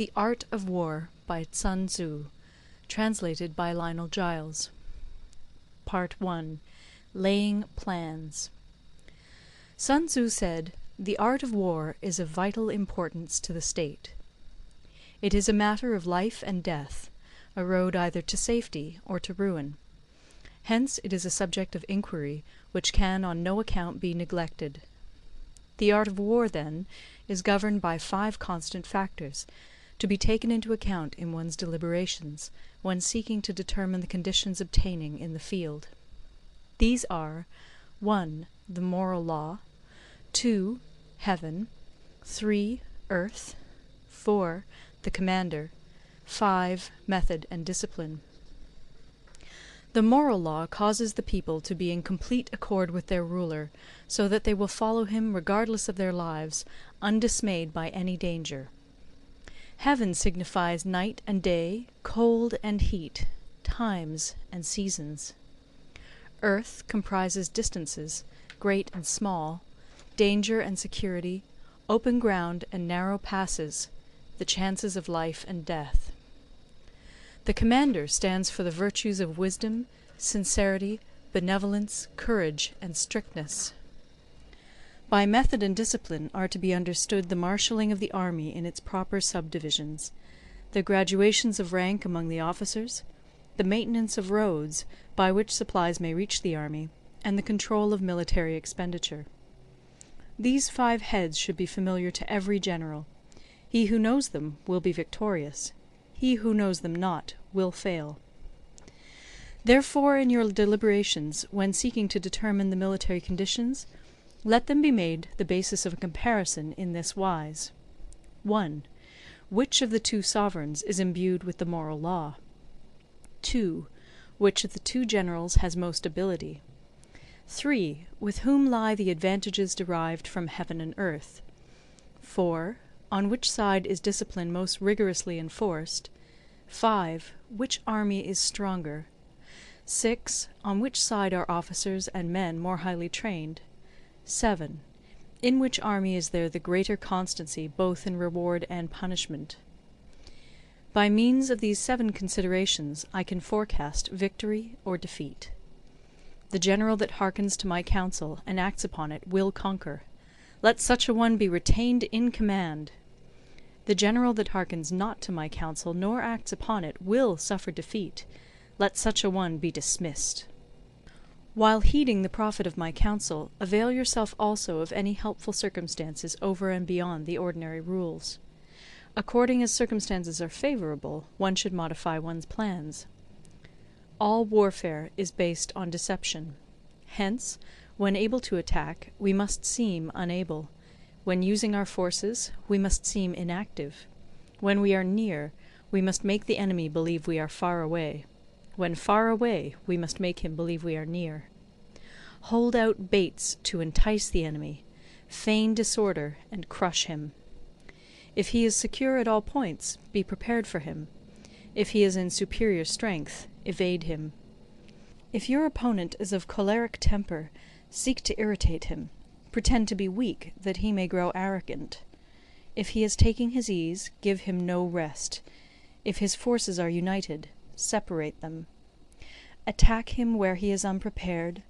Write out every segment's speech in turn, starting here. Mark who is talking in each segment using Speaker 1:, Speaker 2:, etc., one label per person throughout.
Speaker 1: The Art of War by Sun Tzu, translated by Lionel Giles. Part 1. Laying Plans. Sun Tzu said, "The art of war is of vital importance to the state. It is a matter of life and death, a road either to safety or to ruin. Hence it is a subject of inquiry which can on no account be neglected. The art of war, then, is governed by 5 constant factors, to be taken into account in one's deliberations, when seeking to determine the conditions obtaining in the field. These are 1. The moral law, 2. Heaven, 3. Earth, 4. The commander, 5. Method and discipline. The moral law causes the people to be in complete accord with their ruler, so that they will follow him regardless of their lives, undismayed by any danger. Heaven signifies night and day, cold and heat, times and seasons. Earth comprises distances, great and small, danger and security, open ground and narrow passes, the chances of life and death. The commander stands for the virtues of wisdom, sincerity, benevolence, courage, and strictness. By method and discipline are to be understood the marshalling of the army in its proper subdivisions, the graduations of rank among the officers, the maintenance of roads by which supplies may reach the army, and the control of military expenditure. These 5 heads should be familiar to every general. He who knows them will be victorious. He who knows them not will fail. Therefore, in your deliberations, when seeking to determine the military conditions, let them be made the basis of a comparison in this wise. 1. Which of the 2 sovereigns is imbued with the moral law? 2. Which of the 2 generals has most ability? 3. With whom lie the advantages derived from heaven and earth? 4. On which side is discipline most rigorously enforced? 5. Which army is stronger? 6. On which side are officers and men more highly trained? 7. In which army is there the greater constancy both in reward and punishment? By means of these 7 considerations I can forecast victory or defeat. The general that hearkens to my counsel and acts upon it will conquer. Let such a one be retained in command. The general that hearkens not to my counsel nor acts upon it will suffer defeat. Let such a one be dismissed. While heeding the profit of my counsel, avail yourself also of any helpful circumstances over and beyond the ordinary rules. According as circumstances are favourable, one should modify one's plans. All warfare is based on deception. Hence, when able to attack, we must seem unable. When using our forces, we must seem inactive. When we are near, we must make the enemy believe we are far away. When far away, we must make him believe we are near. Hold out baits to entice the enemy, feign disorder, and crush him. If he is secure at all points, be prepared for him. If he is in superior strength, evade him. If your opponent is of choleric temper, seek to irritate him. Pretend to be weak, that he may grow arrogant. If he is taking his ease, give him no rest. If his forces are united, separate them. Attack him where he is unprepared.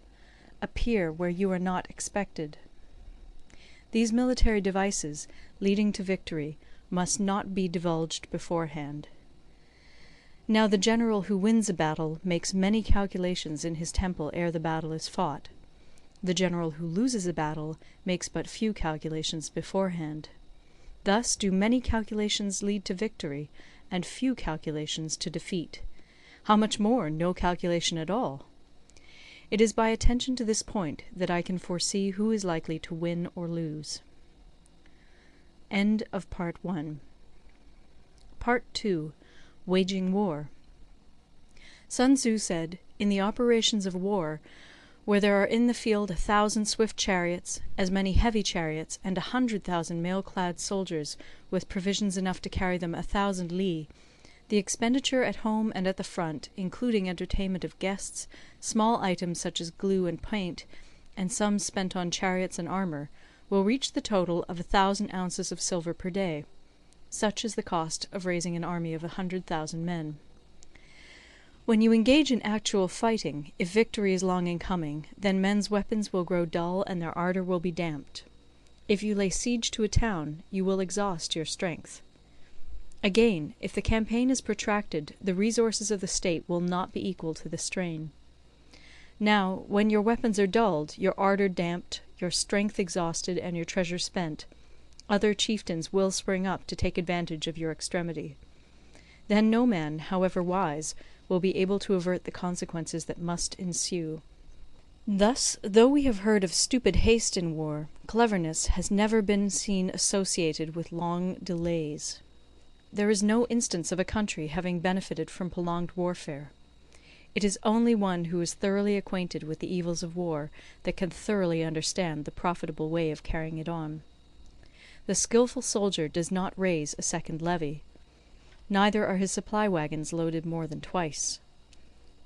Speaker 1: Appear where you are not expected. These military devices, leading to victory, must not be divulged beforehand. Now the general who wins a battle makes many calculations in his temple ere the battle is fought. The general who loses a battle makes but few calculations beforehand. Thus do many calculations lead to victory, and few calculations to defeat. How much more no calculation at all? It is by attention to this point that I can foresee who is likely to win or lose. End of Part 1. Part 2. Waging War. Sun Tzu said, "In the operations of war, where there are in the field 1,000 swift chariots, as many heavy chariots, and 100,000 mail-clad soldiers, with provisions enough to carry them 1,000 li, the expenditure at home and at the front, including entertainment of guests, small items such as glue and paint, and sums spent on chariots and armour, will reach the total of 1,000 ounces of silver per day. Such is the cost of raising an army of 100,000 men. When you engage in actual fighting, if victory is long in coming, then men's weapons will grow dull and their ardour will be damped. If you lay siege to a town, you will exhaust your strength. Again, if the campaign is protracted, the resources of the state will not be equal to the strain. Now, when your weapons are dulled, your ardour damped, your strength exhausted, and your treasure spent, other chieftains will spring up to take advantage of your extremity. Then no man, however wise, will be able to avert the consequences that must ensue. Thus, though we have heard of stupid haste in war, cleverness has never been seen associated with long delays. There is no instance of a country having benefited from prolonged warfare. It is only one who is thoroughly acquainted with the evils of war that can thoroughly understand the profitable way of carrying it on. The skilful soldier does not raise a second levy. Neither are his supply wagons loaded more than twice.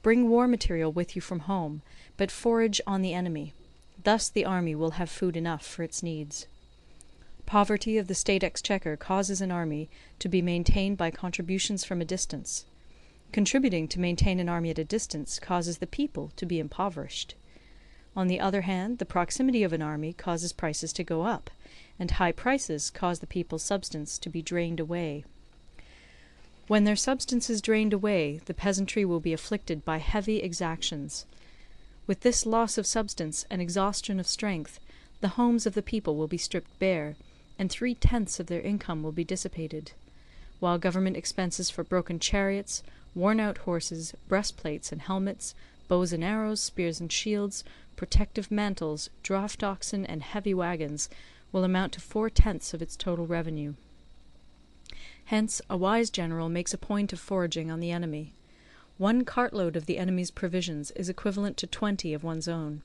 Speaker 1: Bring war material with you from home, but forage on the enemy. Thus the army will have food enough for its needs. Poverty of the state exchequer causes an army to be maintained by contributions from a distance. Contributing to maintain an army at a distance causes the people to be impoverished. On the other hand, the proximity of an army causes prices to go up, and high prices cause the people's substance to be drained away. When their substance is drained away, the peasantry will be afflicted by heavy exactions. With this loss of substance and exhaustion of strength, the homes of the people will be stripped bare, and 3/10 of their income will be dissipated, while government expenses for broken chariots, worn-out horses, breastplates and helmets, bows and arrows, spears and shields, protective mantles, draught oxen, and heavy wagons will amount to 4/10 of its total revenue. Hence a wise general makes a point of foraging on the enemy. 1 cartload of the enemy's provisions is equivalent to 20 of one's own,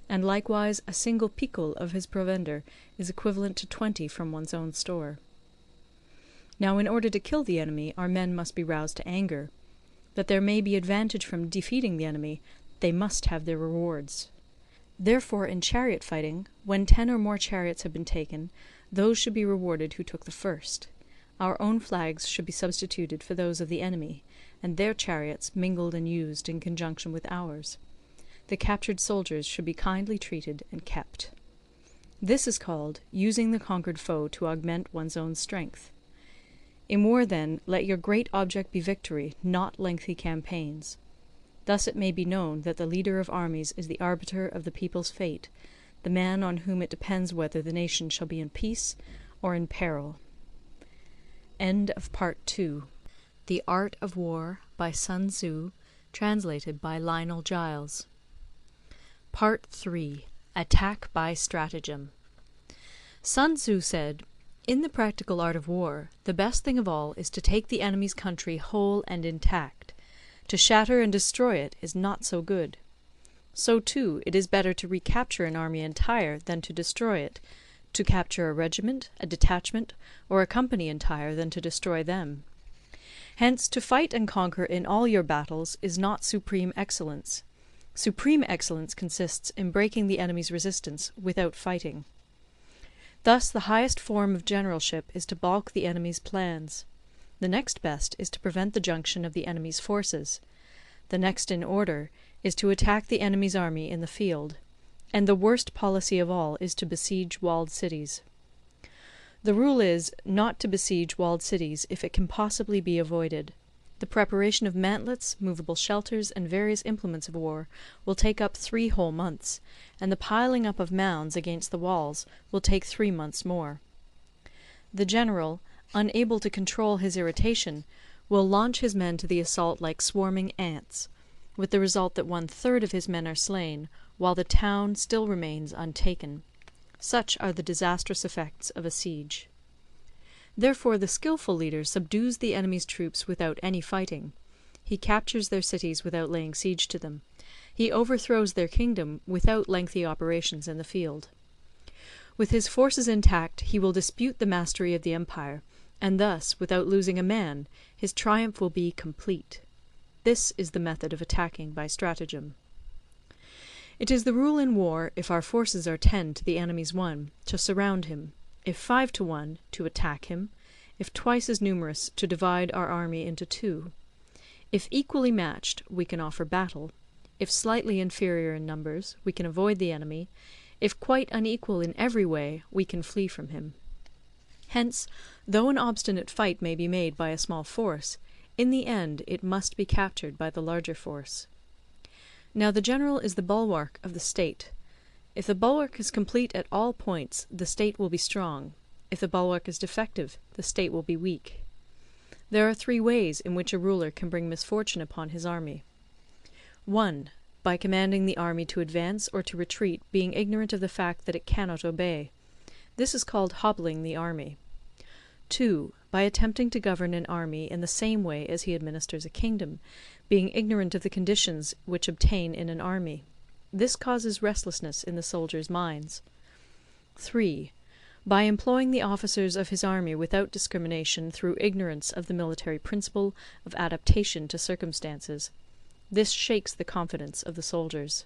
Speaker 1: and likewise a single picul of his provender is equivalent to 20 from one's own store. Now in order to kill the enemy, our men must be roused to anger. That there may be advantage from defeating the enemy, they must have their rewards. Therefore in chariot fighting, when 10 or more chariots have been taken, those should be rewarded who took the first. Our own flags should be substituted for those of the enemy, and their chariots mingled and used in conjunction with ours. The captured soldiers should be kindly treated and kept. This is called using the conquered foe to augment one's own strength. In war, then, let your great object be victory, not lengthy campaigns. Thus it may be known that the leader of armies is the arbiter of the people's fate, the man on whom it depends whether the nation shall be in peace or in peril. End of Part 2. The Art of War by Sun Tzu, translated by Lionel Giles. Part 3. Attack by Stratagem. Sun Tzu said, "In the practical art of war, the best thing of all is to take the enemy's country whole and intact. To shatter and destroy it is not so good. So too it is better to recapture an army entire than to destroy it, to capture a regiment, a detachment, or a company entire than to destroy them. Hence to fight and conquer in all your battles is not supreme excellence. Supreme excellence consists in breaking the enemy's resistance without fighting. Thus the highest form of generalship is to balk the enemy's plans. The next best is to prevent the junction of the enemy's forces. The next in order is to attack the enemy's army in the field. And the worst policy of all is to besiege walled cities. The rule is, not to besiege walled cities if it can possibly be avoided. The preparation of mantlets, movable shelters, and various implements of war will take up 3 whole months, and the piling up of mounds against the walls will take 3 months more. The general, unable to control his irritation, will launch his men to the assault like swarming ants, with the result that 1/3 of his men are slain, while the town still remains untaken. Such are the disastrous effects of a siege. Therefore the skilful leader subdues the enemy's troops without any fighting. He captures their cities without laying siege to them. He overthrows their kingdom without lengthy operations in the field. With his forces intact he will dispute the mastery of the empire, and thus, without losing a man, his triumph will be complete. This is the method of attacking by stratagem. It is the rule in war, if our forces are 10 to the enemy's 1, to surround him; if 5 to 1, to attack him; if twice as numerous, to divide our army into two. If equally matched, we can offer battle. If slightly inferior in numbers, we can avoid the enemy. If quite unequal in every way, we can flee from him. Hence, though an obstinate fight may be made by a small force, in the end it must be captured by the larger force. Now the general is the bulwark of the state. If the bulwark is complete at all points, the state will be strong. If the bulwark is defective, the state will be weak. There are three ways in which a ruler can bring misfortune upon his army. 1. By commanding the army to advance or to retreat, being ignorant of the fact that it cannot obey. This is called hobbling the army. 2. By attempting to govern an army in the same way as he administers a kingdom, being ignorant of the conditions which obtain in an army. This causes restlessness in the soldiers' minds. 3. By employing the officers of his army without discrimination through ignorance of the military principle of adaptation to circumstances. This shakes the confidence of the soldiers.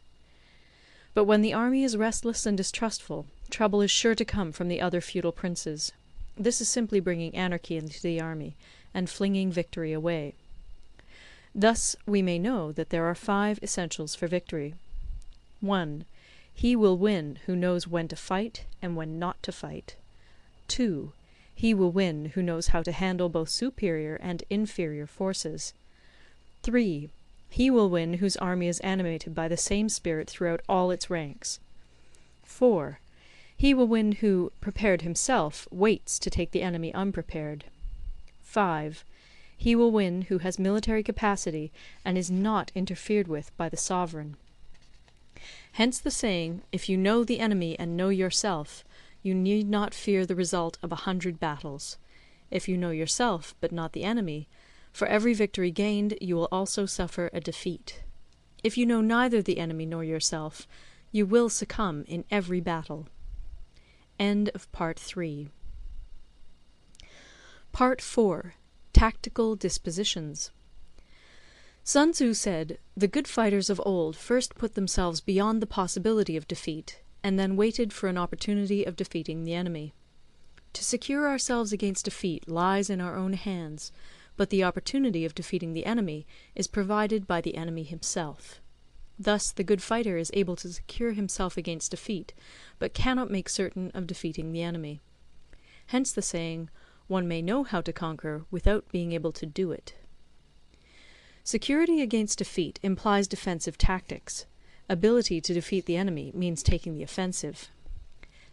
Speaker 1: But when the army is restless and distrustful, trouble is sure to come from the other feudal princes. This is simply bringing anarchy into the army, and flinging victory away. Thus we may know that there are 5 essentials for victory. 1. He will win who knows when to fight and when not to fight. 2. He will win who knows how to handle both superior and inferior forces. 3. He will win whose army is animated by the same spirit throughout all its ranks. 4. He will win who, prepared himself, waits to take the enemy unprepared. 5. He will win who has military capacity and is not interfered with by the sovereign. Hence the saying, if you know the enemy and know yourself, you need not fear the result of 100 battles. If you know yourself, but not the enemy, for every victory gained you will also suffer a defeat. If you know neither the enemy nor yourself, you will succumb in every battle. End of Part 3. Part 4. Tactical Dispositions. Sun Tzu said, "The good fighters of old first put themselves beyond the possibility of defeat, and then waited for an opportunity of defeating the enemy. To secure ourselves against defeat lies in our own hands, but the opportunity of defeating the enemy is provided by the enemy himself. Thus the good fighter is able to secure himself against defeat, but cannot make certain of defeating the enemy. Hence the saying, one may know how to conquer without being able to do it." Security against defeat implies defensive tactics. Ability to defeat the enemy means taking the offensive.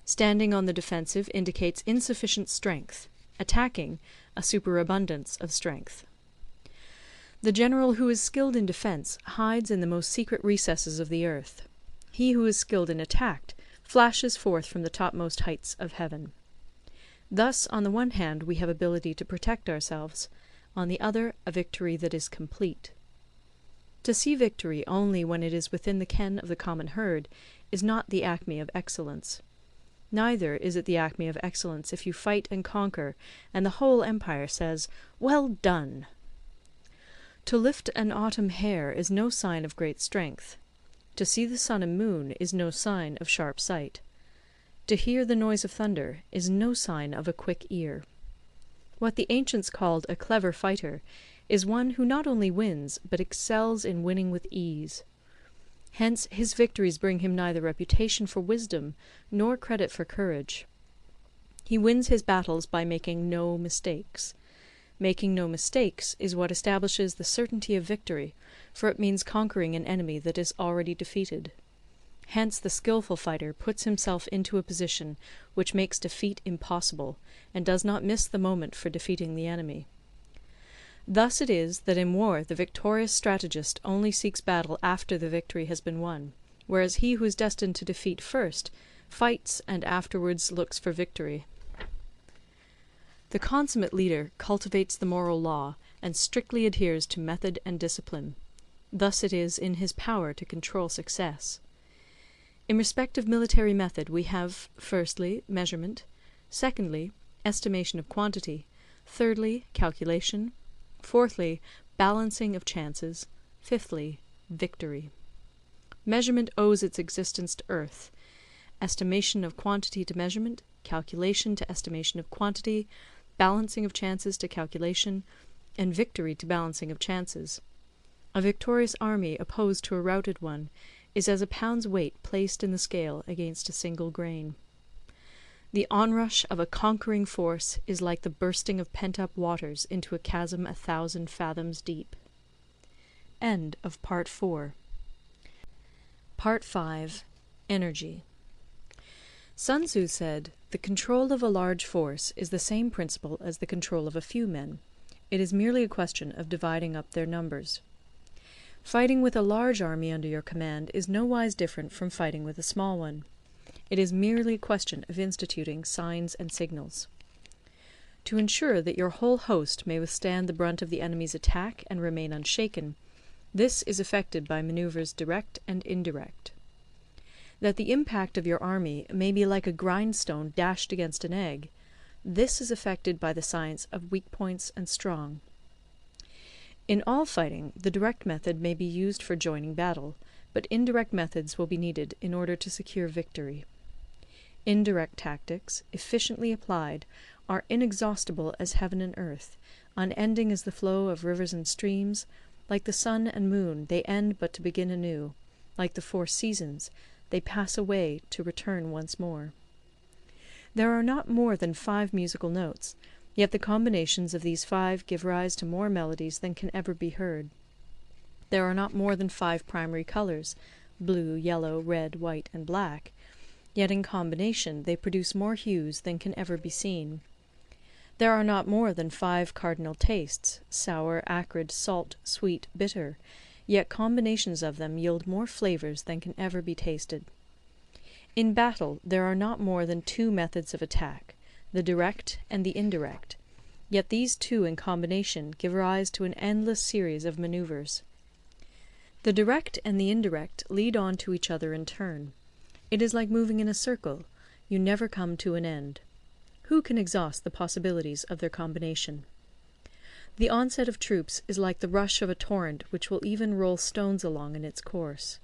Speaker 1: Standing on the defensive indicates insufficient strength. Attacking, a superabundance of strength. The general who is skilled in defence hides in the most secret recesses of the earth. He who is skilled in attack flashes forth from the topmost heights of heaven. Thus, on the one hand, we have ability to protect ourselves, on the other, a victory that is complete. To see victory only when it is within the ken of the common herd is not the acme of excellence. Neither is it the acme of excellence if you fight and conquer, and the whole empire says, "Well done!" To lift an autumn hair is no sign of great strength. To see the sun and moon is no sign of sharp sight. To hear the noise of thunder is no sign of a quick ear. What the ancients called a clever fighter is one who not only wins, but excels in winning with ease. Hence his victories bring him neither reputation for wisdom nor credit for courage. He wins his battles by making no mistakes. Making no mistakes is what establishes the certainty of victory, for it means conquering an enemy that is already defeated. Hence the skilful fighter puts himself into a position which makes defeat impossible, and does not miss the moment for defeating the enemy. Thus it is that in war the victorious strategist only seeks battle after the victory has been won, whereas he who is destined to defeat first fights and afterwards looks for victory. The consummate leader cultivates the moral law and strictly adheres to method and discipline. Thus it is in his power to control success. In respect of military method we have, firstly, measurement; secondly, estimation of quantity; thirdly, calculation; fourthly, balancing of chances; fifthly, victory. Measurement owes its existence to earth; estimation of quantity to measurement; calculation to estimation of quantity; balancing of chances to calculation, and victory to balancing of chances. A victorious army opposed to a routed one is as a pound's weight placed in the scale against a single grain. The onrush of a conquering force is like the bursting of pent-up waters into a chasm 1,000 fathoms deep. End of Part 4. Part 5. Energy. Sun Tzu said, "The control of a large force is the same principle as the control of a few men. It is merely a question of dividing up their numbers." Fighting with a large army under your command is nowise different from fighting with a small one. It is merely a question of instituting signs and signals. To ensure that your whole host may withstand the brunt of the enemy's attack and remain unshaken, this is effected by manoeuvres direct and indirect. That the impact of your army may be like a grindstone dashed against an egg, this is effected by the science of weak points and strong. In all fighting, the direct method may be used for joining battle, but indirect methods will be needed in order to secure victory. Indirect tactics, efficiently applied, are inexhaustible as heaven and earth, unending as the flow of rivers and streams. Like the sun and moon, they end but to begin anew. Like the 4 seasons, they pass away to return once more. There are not more than 5 musical notes, yet the combinations of these 5 give rise to more melodies than can ever be heard. There are not more than 5 primary colours, blue, yellow, red, white, and black, yet in combination they produce more hues than can ever be seen. There are not more than 5 cardinal tastes, sour, acrid, salt, sweet, bitter, yet combinations of them yield more flavours than can ever be tasted. In battle there are not more than 2 methods of attack, the direct and the indirect, yet these 2 in combination give rise to an endless series of manoeuvres. The direct and the indirect lead on to each other in turn. It is like moving in a circle, you never come to an end. Who can exhaust the possibilities of their combination? The onset of troops is like the rush of a torrent which will even roll stones along in its course.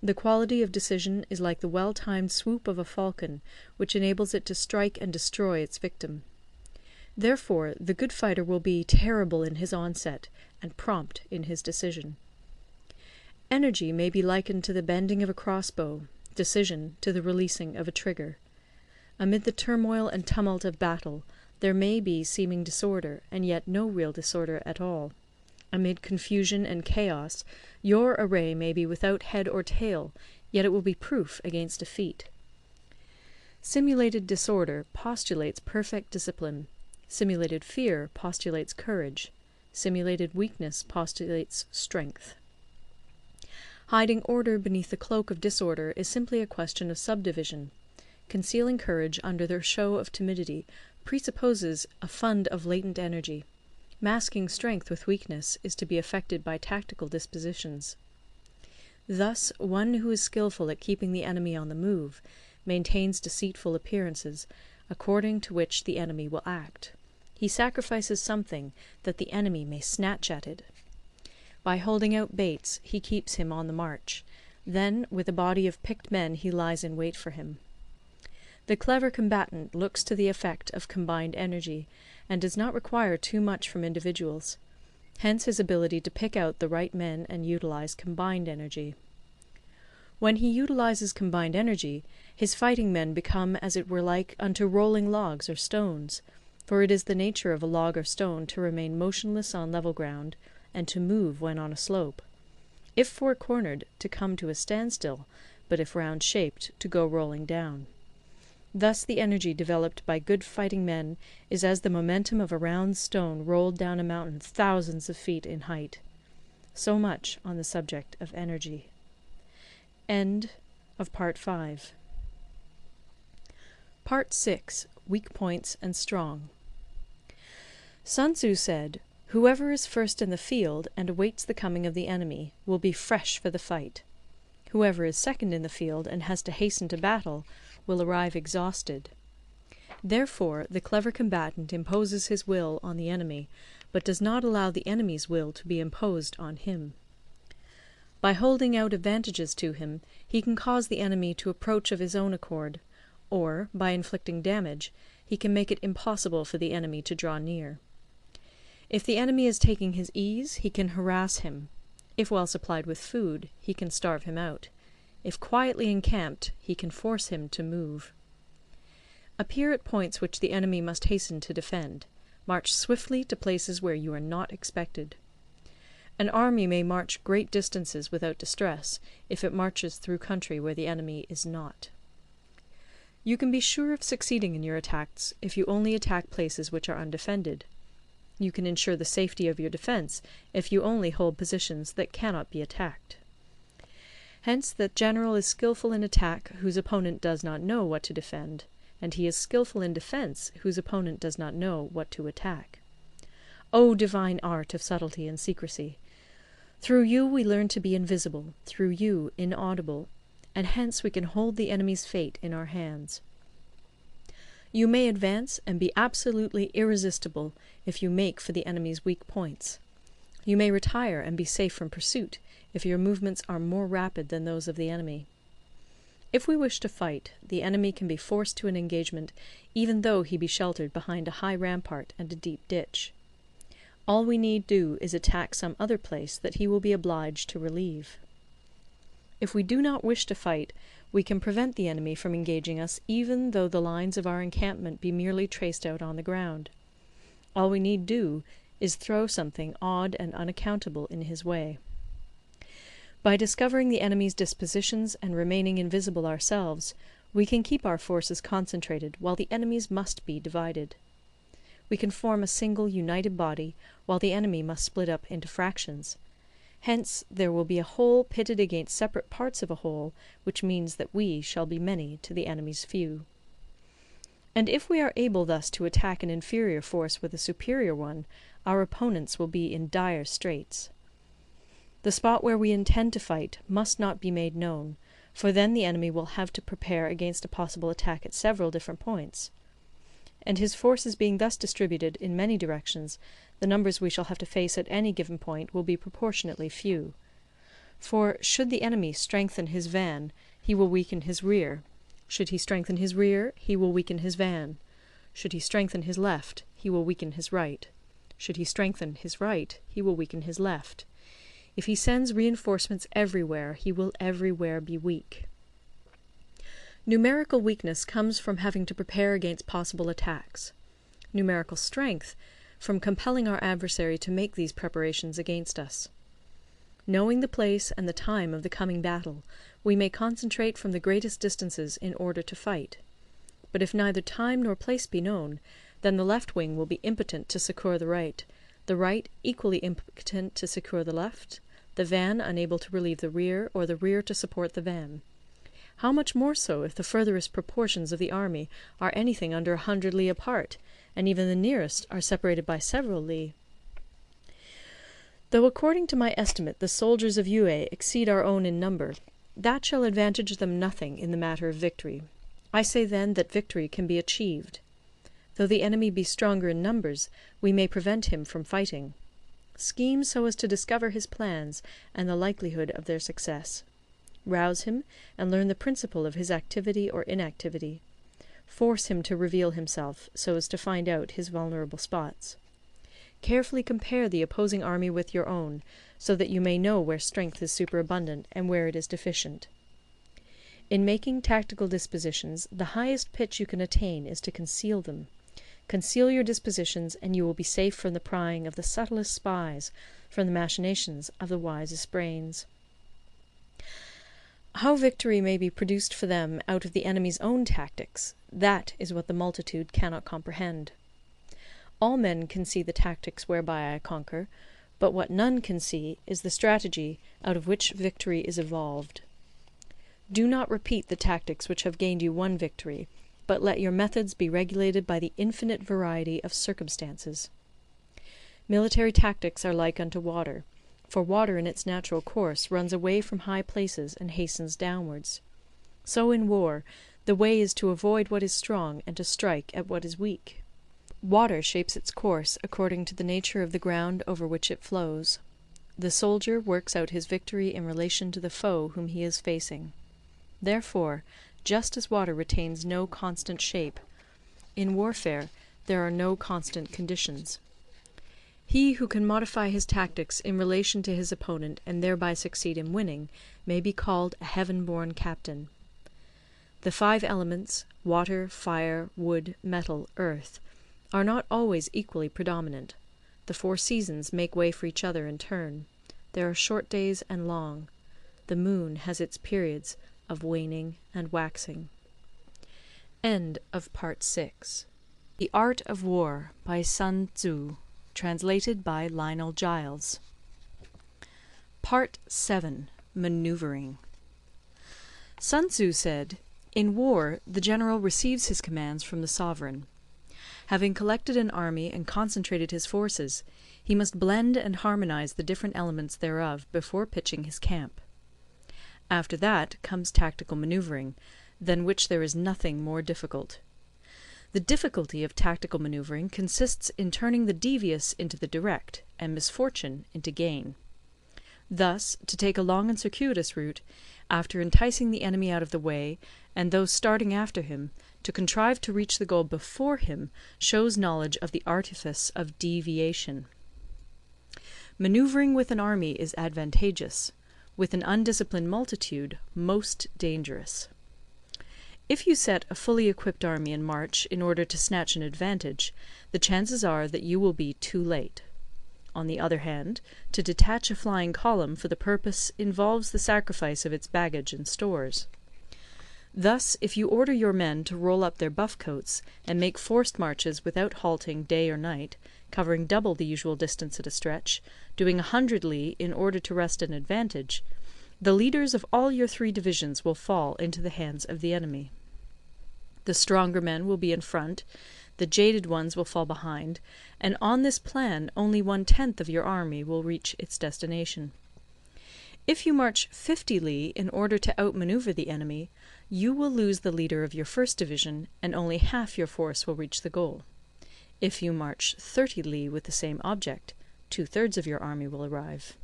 Speaker 1: The quality of decision is like the well-timed swoop of a falcon, which enables it to strike and destroy its victim. Therefore, the good fighter will be terrible in his onset, and prompt in his decision. Energy may be likened to the bending of a crossbow, decision to the releasing of a trigger. Amid the turmoil and tumult of battle, there may be seeming disorder, and yet no real disorder at all. Amid confusion and chaos, your array may be without head or tail, yet it will be proof against defeat. Simulated disorder postulates perfect discipline. Simulated fear postulates courage. Simulated weakness postulates strength. Hiding order beneath the cloak of disorder is simply a question of subdivision. Concealing courage under the show of timidity presupposes a fund of latent energy. Masking strength with weakness is to be effected by tactical dispositions. Thus, one who is skilful at keeping the enemy on the move maintains deceitful appearances, according to which the enemy will act. He sacrifices something that the enemy may snatch at it. By holding out baits, he keeps him on the march. Then, with a body of picked men, he lies in wait for him. The clever combatant looks to the effect of combined energy, and does not require too much from individuals. Hence his ability to pick out the right men and utilize combined energy. When he utilizes combined energy, his fighting men become as it were like unto rolling logs or stones, for it is the nature of a log or stone to remain motionless on level ground, and to move when on a slope. If four-cornered, to come to a standstill, but if round-shaped, to go rolling down. Thus the energy developed by good fighting men is as the momentum of a round stone rolled down a mountain thousands of feet in height. So much on the subject of energy. End of Part 5. Part 6. Weak Points and Strong. Sun Tzu said, "Whoever is first in the field and awaits the coming of the enemy will be fresh for the fight. Whoever is second in the field and has to hasten to battle will arrive exhausted." Therefore the clever combatant imposes his will on the enemy, but does not allow the enemy's will to be imposed on him. By holding out advantages to him, he can cause the enemy to approach of his own accord, or, by inflicting damage, he he can make it impossible for the enemy to draw near. If the enemy is taking his ease, he can harass him. If well supplied with food, he can starve him out. If quietly encamped, he can force him to move. Appear at points which the enemy must hasten to defend. March swiftly to places where you are not expected. An army may march great distances without distress, if it marches through country where the enemy is not. You can be sure of succeeding in your attacks if you only attack places which are undefended. You can ensure the safety of your defense if you only hold positions that cannot be attacked. Hence that general is skilful in attack whose opponent does not know what to defend, and he is skilful in defense whose opponent does not know what to attack. O divine art of subtlety and secrecy! Through you we learn to be invisible, through you inaudible, and hence we can hold the enemy's fate in our hands. You may advance and be absolutely irresistible if you make for the enemy's weak points. You may retire and be safe from pursuit if your movements are more rapid than those of the enemy. If we wish to fight, the enemy can be forced to an engagement even though he be sheltered behind a high rampart and a deep ditch. All we need do is attack some other place that he will be obliged to relieve. If we do not wish to fight, we can prevent the enemy from engaging us even though the lines of our encampment be merely traced out on the ground. All we need do is throw something odd and unaccountable in his way. By discovering the enemy's dispositions and remaining invisible ourselves, we can keep our forces concentrated while the enemy's must be divided. We can form a single united body while the enemy must split up into fractions. Hence there will be a whole pitted against separate parts of a whole, which means that we shall be many to the enemy's few. And if we are able thus to attack an inferior force with a superior one, our opponents will be in dire straits. The spot where we intend to fight must not be made known, for then the enemy will have to prepare against a possible attack at several different points. And his forces being thus distributed in many directions, the numbers we shall have to face at any given point will be proportionately few. For should the enemy strengthen his van, he will weaken his rear. Should he strengthen his rear, he will weaken his van. Should he strengthen his left, he will weaken his right. Should he strengthen his right, he will weaken his left. If he sends reinforcements everywhere, he will everywhere be weak. Numerical weakness comes from having to prepare against possible attacks. Numerical strength from compelling our adversary to make these preparations against us. Knowing the place and the time of the coming battle, we may concentrate from the greatest distances in order to fight. But if neither time nor place be known, then the left wing will be impotent to succour the right equally impotent to succour the left, the van unable to relieve the rear, or the rear to support the van. How much more so if the furthest proportions of the army are anything under 100 li apart, and even the nearest are separated by several li. Though according to my estimate the soldiers of Yue exceed our own in number, that shall advantage them nothing in the matter of victory. I say then that victory can be achieved. Though the enemy be stronger in numbers, we may prevent him from fighting. Scheme so as to discover his plans and the likelihood of their success. Rouse him, and learn the principle of his activity or inactivity. Force him to reveal himself, so as to find out his vulnerable spots. Carefully compare the opposing army with your own, so that you may know where strength is superabundant and where it is deficient. In making tactical dispositions, the highest pitch you can attain is to conceal them. Conceal your dispositions, and you will be safe from the prying of the subtlest spies, from the machinations of the wisest brains. How victory may be produced for them out of the enemy's own tactics, that is what the multitude cannot comprehend. All men can see the tactics whereby I conquer, but what none can see is the strategy out of which victory is evolved. Do not repeat the tactics which have gained you one victory, but let your methods be regulated by the infinite variety of circumstances. Military tactics are like unto water, for water in its natural course runs away from high places and hastens downwards. So in war, the way is to avoid what is strong and to strike at what is weak. Water shapes its course according to the nature of the ground over which it flows. The soldier works out his victory in relation to the foe whom he is facing. Therefore, just as water retains no constant shape, In warfare, there are no constant conditions. He who can modify his tactics in relation to his opponent and thereby succeed in winning may be called a heaven-born captain. The 5 elements, water, fire, wood, metal, earth, are not always equally predominant. The 4 seasons make way for each other in turn. There are short days and long. The moon has its periods of waning and waxing. End of Part 6. The Art of War by Sun Tzu, translated by Lionel Giles. Part 7. Maneuvering. Sun Tzu said, "In war, the general receives his commands from the sovereign. Having collected an army and concentrated his forces, he must blend and harmonize the different elements thereof before pitching his camp. After that comes tactical maneuvering, than which there is nothing more difficult. The difficulty of tactical maneuvering consists in turning the devious into the direct, and misfortune into gain. Thus, to take a long and circuitous route, after enticing the enemy out of the way, and those starting after him, to contrive to reach the goal before him, shows knowledge of the artifice of deviation. Maneuvering with an army is advantageous; with an undisciplined multitude, most dangerous. If you set a fully equipped army in march in order to snatch an advantage, the chances are that you will be too late. On the other hand, to detach a flying column for the purpose involves the sacrifice of its baggage and stores. Thus, if you order your men to roll up their buff coats, and make forced marches without halting day or night, covering double the usual distance at a stretch, doing 100 li in order to wrest an advantage, the leaders of all your 3 divisions will fall into the hands of the enemy. The stronger men will be in front, the jaded ones will fall behind, and on this plan only 1/10 of your army will reach its destination. If you march 50 li in order to outmaneuver the enemy, you will lose the leader of your first division, and only half your force will reach the goal. If you march 30 li with the same object, 2/3 of your army will arrive.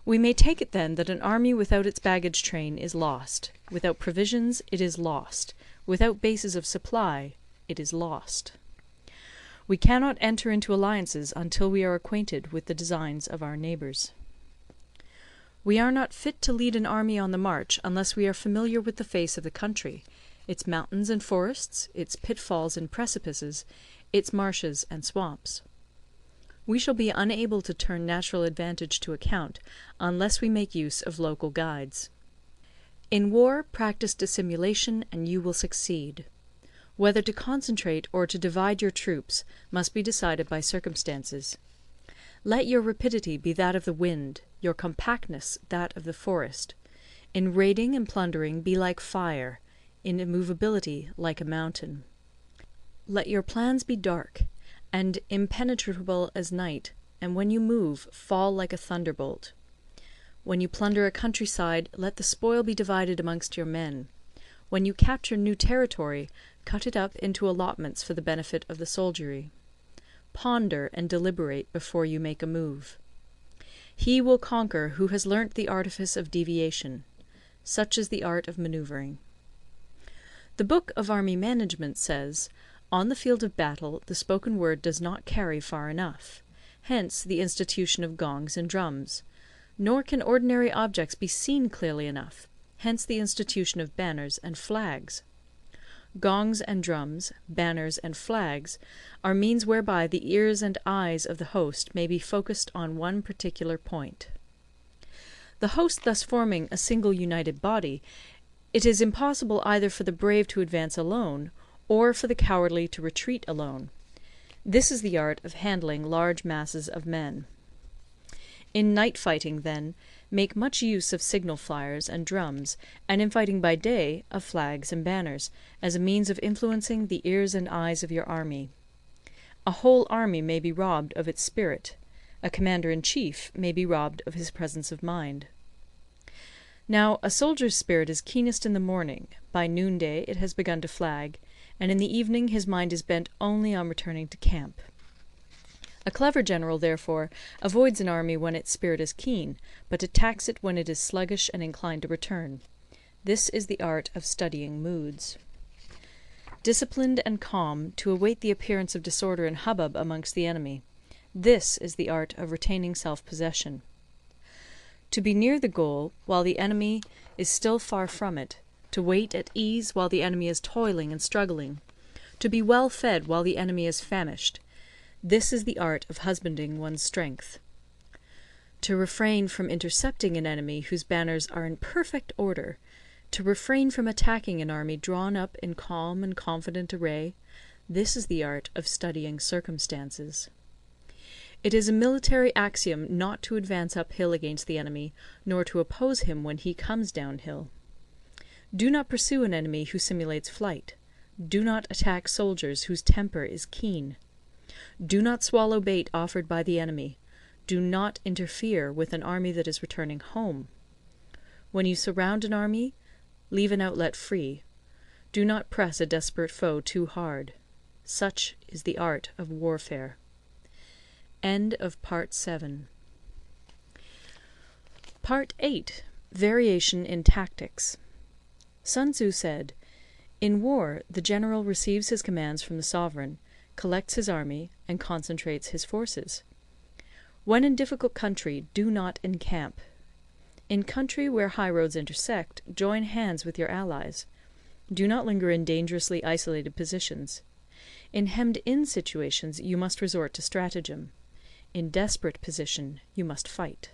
Speaker 1: We may take it then that an army without its baggage train is lost; without provisions, it is lost; without bases of supply, it is lost. We cannot enter into alliances until we are acquainted with the designs of our neighbours. We are not fit to lead an army on the march unless we are familiar with the face of the country, its mountains and forests, its pitfalls and precipices, its marshes and swamps. We shall be unable to turn natural advantage to account unless we make use of local guides. In war, practice dissimulation and you will succeed. Whether to concentrate or to divide your troops must be decided by circumstances. Let your rapidity be that of the wind, your compactness that of the forest. In raiding and plundering be like fire, in immovability like a mountain. Let your plans be dark, and impenetrable as night, and when you move, fall like a thunderbolt. When you plunder a countryside, let the spoil be divided amongst your men. When you capture new territory, cut it up into allotments for the benefit of the soldiery. Ponder and deliberate before you make a move. He will conquer who has learnt the artifice of deviation. Such is the art of manoeuvring. The Book of Army Management says, "On the field of battle the spoken word does not carry far enough. Hence the institution of gongs and drums. Nor can ordinary objects be seen clearly enough. Hence the institution of banners and flags. Gongs and drums, banners and flags, are means whereby the ears and eyes of the host may be focused on one particular point. The host thus forming a single united body, it is impossible either for the brave to advance alone, or for the cowardly to retreat alone. This is the art of handling large masses of men. In night fighting, then, make much use of signal fires and drums, and in fighting by day, of flags and banners, as a means of influencing the ears and eyes of your army. A whole army may be robbed of its spirit. A commander-in-chief may be robbed of his presence of mind. Now, a soldier's spirit is keenest in the morning; by noonday it has begun to flag, and in the evening his mind is bent only on returning to camp. A clever general, therefore, avoids an army when its spirit is keen, but attacks it when it is sluggish and inclined to return. This is the art of studying moods. disciplined and calm, to await the appearance of disorder and hubbub amongst the enemy. This is the art of retaining self-possession. To be near the goal while the enemy is still far from it, to wait at ease while the enemy is toiling and struggling, to be well fed while the enemy is famished, this is the art of husbanding one's strength. To refrain from intercepting an enemy whose banners are in perfect order, to refrain from attacking an army drawn up in calm and confident array, this is the art of studying circumstances. It is a military axiom not to advance uphill against the enemy, nor to oppose him when he comes downhill. Do not pursue an enemy who simulates flight. Do not attack soldiers whose temper is keen. Do not swallow bait offered by the enemy. Do not interfere with an army that is returning home. When you surround an army, leave an outlet free. Do not press a desperate foe too hard. Such is the art of warfare. End of Part 7. Part 8. Variation in Tactics. Sun Tzu said, "In war, the general receives his commands from the sovereign, collects his army, and concentrates his forces. When in difficult country, do not encamp. In country where high roads intersect, join hands with your allies. Do not linger in dangerously isolated positions. In hemmed-in situations, you must resort to stratagem. In desperate position, you must fight.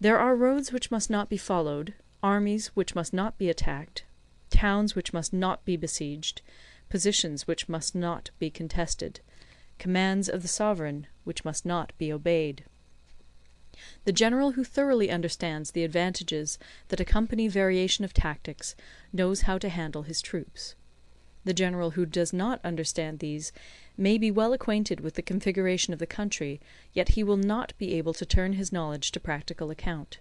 Speaker 1: There are roads which must not be followed, armies which must not be attacked, towns which must not be besieged, positions which must not be contested, commands of the sovereign which must not be obeyed." The general who thoroughly understands the advantages that accompany variation of tactics knows how to handle his troops. The general who does not understand these may be well acquainted with the configuration of the country, yet he will not be able to turn his knowledge to practical account.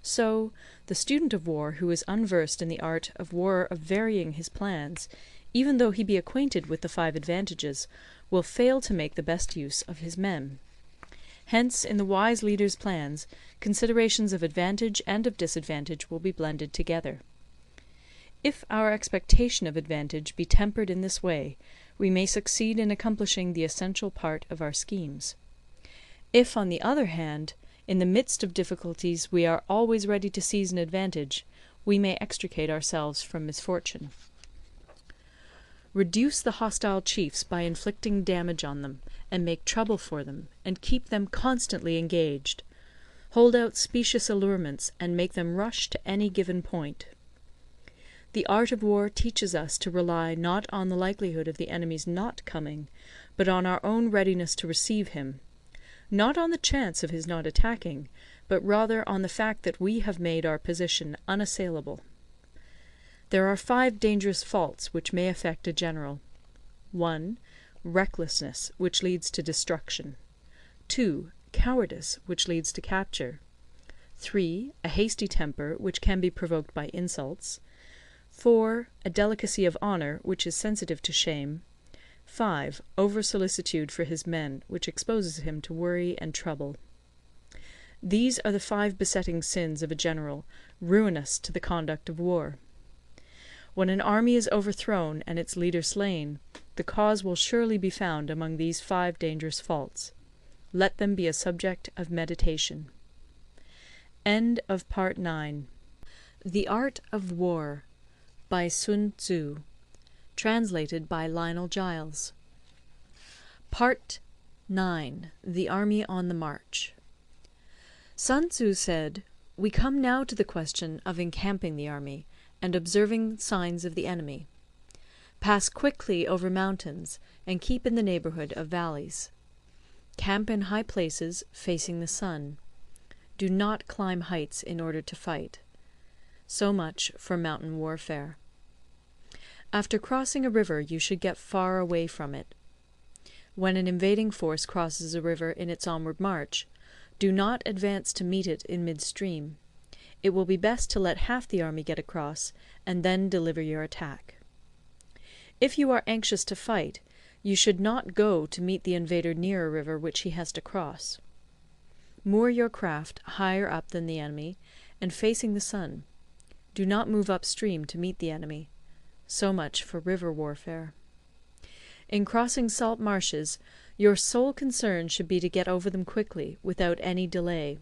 Speaker 1: So, the student of war who is unversed in the art of war of varying his plans, even though he be acquainted with the 5 advantages, will fail to make the best use of his men. Hence, in the wise leader's plans, considerations of advantage and of disadvantage will be blended together. If our expectation of advantage be tempered in this way, we may succeed in accomplishing the essential part of our schemes. If, on the other hand, in the midst of difficulties we are always ready to seize an advantage, we may extricate ourselves from misfortune. Reduce the hostile chiefs by inflicting damage on them, and make trouble for them, and keep them constantly engaged. Hold out specious allurements, and make them rush to any given point. The art of war teaches us to rely not on the likelihood of the enemy's not coming, but on our own readiness to receive him; not on the chance of his not attacking, but rather on the fact that we have made our position unassailable. There are 5 dangerous faults which may affect a general. 1. Recklessness, which leads to destruction. 2. Cowardice, which leads to capture. 3. A hasty temper, which can be provoked by insults. 4. A delicacy of honour, which is sensitive to shame. 5. Over-solicitude for his men, which exposes him to worry and trouble. These are the 5 besetting sins of a general, ruinous to the conduct of war. When an army is overthrown and its leader slain, the cause will surely be found among these 5 dangerous faults. Let them be a subject of meditation. End of Part 9. The Art of War by Sun Tzu. Translated by Lionel Giles. Part 9. The Army on the March. Sun Tzu said, "We come now to the question of encamping the army, and observing signs of the enemy. Pass quickly over mountains, and keep in the neighbourhood of valleys. Camp in high places, facing the sun. Do not climb heights in order to fight." So much for mountain warfare. After crossing a river, you should get far away from it. When an invading force crosses a river in its onward march, do not advance to meet it in midstream. It will be best to let half the army get across, and then deliver your attack. If you are anxious to fight, you should not go to meet the invader near a river which he has to cross. Moor your craft higher up than the enemy, and facing the sun. Do not move upstream to meet the enemy. So much for river warfare. In crossing salt marshes, your sole concern should be to get over them quickly, without any delay.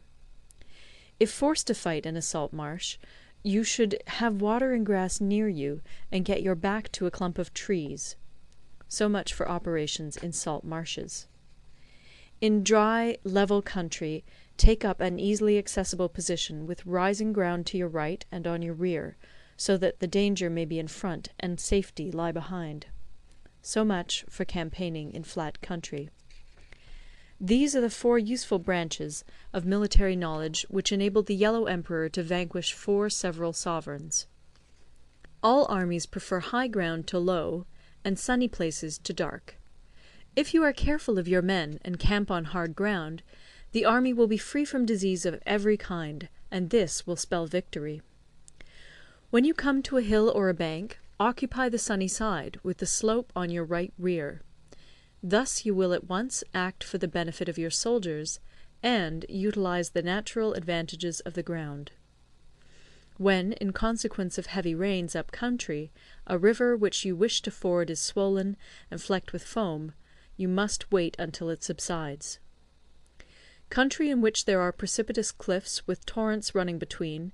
Speaker 1: If forced to fight in a salt marsh, you should have water and grass near you, and get your back to a clump of trees. So much for operations in salt marshes. In dry, level country, take up an easily accessible position with rising ground to your right and on your rear, so that the danger may be in front and safety lie behind. So much for campaigning in flat country. These are the 4 useful branches of military knowledge which enabled the Yellow Emperor to vanquish 4 several sovereigns. All armies prefer high ground to low, and sunny places to dark. If you are careful of your men and camp on hard ground, the army will be free from disease of every kind, and this will spell victory. When you come to a hill or a bank, occupy the sunny side, with the slope on your right rear. Thus you will at once act for the benefit of your soldiers, and utilize the natural advantages of the ground. When, in consequence of heavy rains up country, a river which you wish to ford is swollen and flecked with foam, you must wait until it subsides. Country in which there are precipitous cliffs with torrents running between,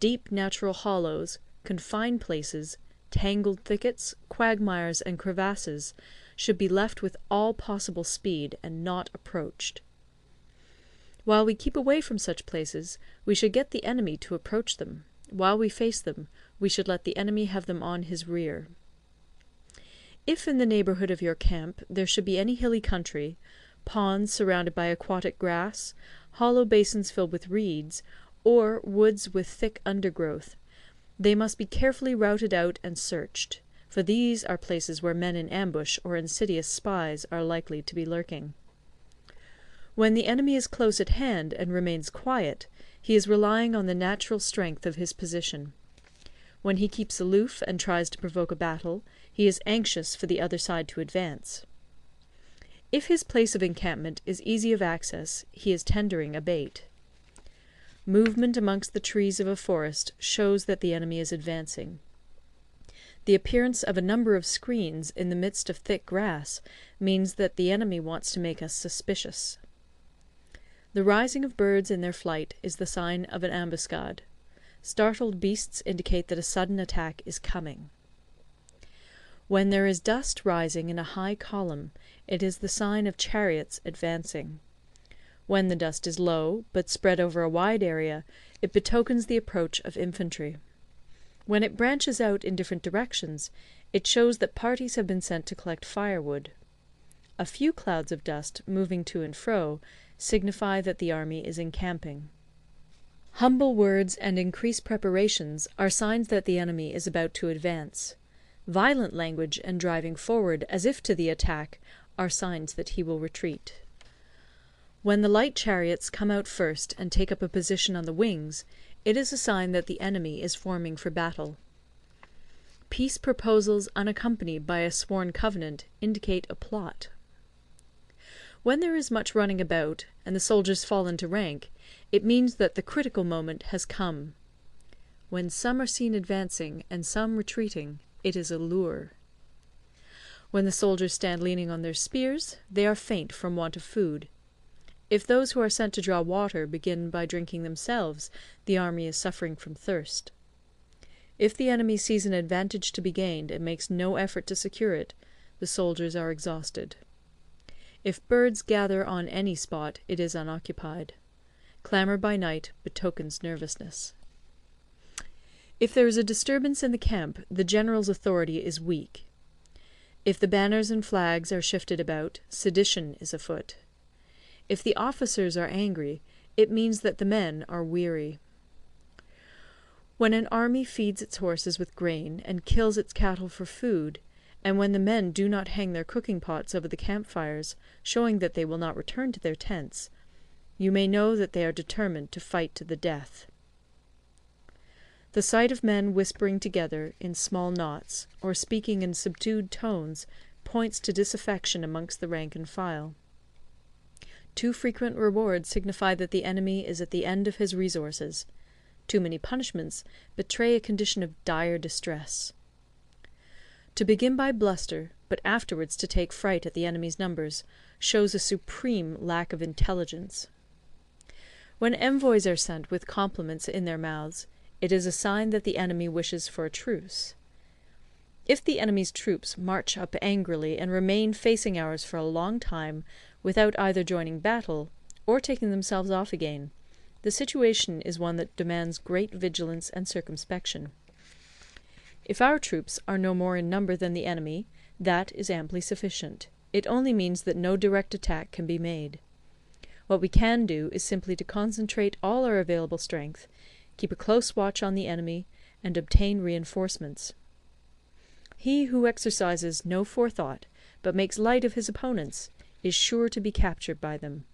Speaker 1: deep natural hollows, confined places, tangled thickets, quagmires, and crevasses, should be left with all possible speed, and not approached. While we keep away from such places, we should get the enemy to approach them. While we face them, we should let the enemy have them on his rear. If in the neighbourhood of your camp there should be any hilly country, ponds surrounded by aquatic grass, hollow basins filled with reeds, or woods with thick undergrowth, they must be carefully routed out and searched, for these are places where men in ambush or insidious spies are likely to be lurking. When the enemy is close at hand and remains quiet, he is relying on the natural strength of his position. When he keeps aloof and tries to provoke a battle, he is anxious for the other side to advance. If his place of encampment is easy of access, he is tendering a bait. Movement amongst the trees of a forest shows that the enemy is advancing. The appearance of a number of screens in the midst of thick grass means that the enemy wants to make us suspicious. The rising of birds in their flight is the sign of an ambuscade. Startled beasts indicate that a sudden attack is coming. When there is dust rising in a high column, it is the sign of chariots advancing. When the dust is low, but spread over a wide area, it betokens the approach of infantry. When it branches out in different directions, it shows that parties have been sent to collect firewood. A few clouds of dust, moving to and fro, signify that the army is encamping. Humble words and increased preparations are signs that the enemy is about to advance. Violent language and driving forward as if to the attack are signs that he will retreat. When the light chariots come out first and take up a position on the wings, it is a sign that the enemy is forming for battle. Peace proposals unaccompanied by a sworn covenant indicate a plot. When there is much running about, and the soldiers fall into rank, it means that the critical moment has come. When some are seen advancing and some retreating, it is a lure. When the soldiers stand leaning on their spears, they are faint from want of food. If those who are sent to draw water begin by drinking themselves, the army is suffering from thirst. If the enemy sees an advantage to be gained and makes no effort to secure it, the soldiers are exhausted. If birds gather on any spot, it is unoccupied. Clamour by night betokens nervousness. If there is a disturbance in the camp, the general's authority is weak. If the banners and flags are shifted about, sedition is afoot. If the officers are angry, it means that the men are weary. When an army feeds its horses with grain and kills its cattle for food, and when the men do not hang their cooking pots over the campfires, showing that they will not return to their tents, you may know that they are determined to fight to the death. The sight of men whispering together in small knots, or speaking in subdued tones, points to disaffection amongst the rank and file. Too frequent rewards signify that the enemy is at the end of his resources. Too many punishments betray a condition of dire distress. To begin by bluster, but afterwards to take fright at the enemy's numbers, shows a supreme lack of intelligence. When envoys are sent with compliments in their mouths, it is a sign that the enemy wishes for a truce. If the enemy's troops march up angrily and remain facing ours for a long time without either joining battle or taking themselves off again, the situation is one that demands great vigilance and circumspection. If our troops are no more in number than the enemy, that is amply sufficient. It only means that no direct attack can be made. What we can do is simply to concentrate all our available strength, keep a close watch on the enemy, and obtain reinforcements. He who exercises no forethought, but makes light of his opponents, is sure to be captured by them.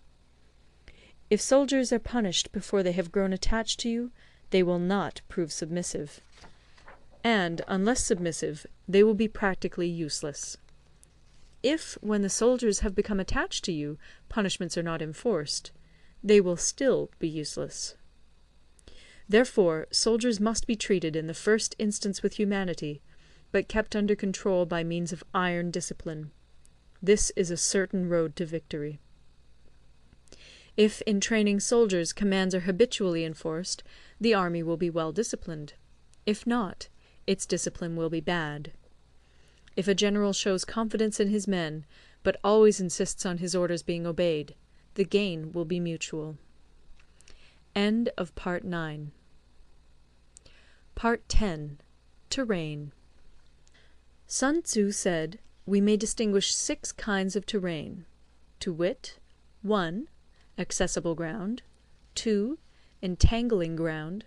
Speaker 1: If soldiers are punished before they have grown attached to you, they will not prove submissive. And, unless submissive, they will be practically useless. If, when the soldiers have become attached to you, punishments are not enforced, they will still be useless. Therefore, soldiers must be treated in the first instance with humanity, but kept under control by means of iron discipline. This is a certain road to victory. If in training soldiers commands are habitually enforced, the army will be well disciplined. If not, its discipline will be bad. If a general shows confidence in his men, but always insists on his orders being obeyed, the gain will be mutual. End of Part 9. Part 10. Terrain. Sun Tzu said, we may distinguish 6 kinds of terrain, to wit, 1. Accessible ground, 2. Entangling ground,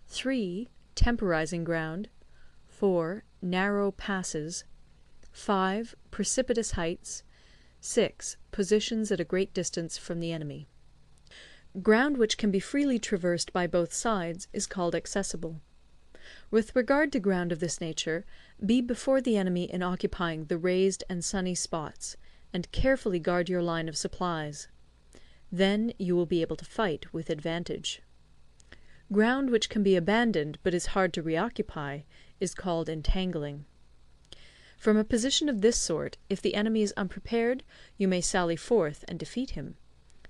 Speaker 1: 3. Temporizing ground, 4. Narrow passes, 5. Precipitous heights, 6. Positions at a great distance from the enemy. Ground which can be freely traversed by both sides is called accessible. With regard to ground of this nature, be before the enemy in occupying the raised and sunny spots, and carefully guard your line of supplies. Then you will be able to fight with advantage. Ground which can be abandoned but is hard to reoccupy is called entangling. From a position of this sort, if the enemy is unprepared, you may sally forth and defeat him.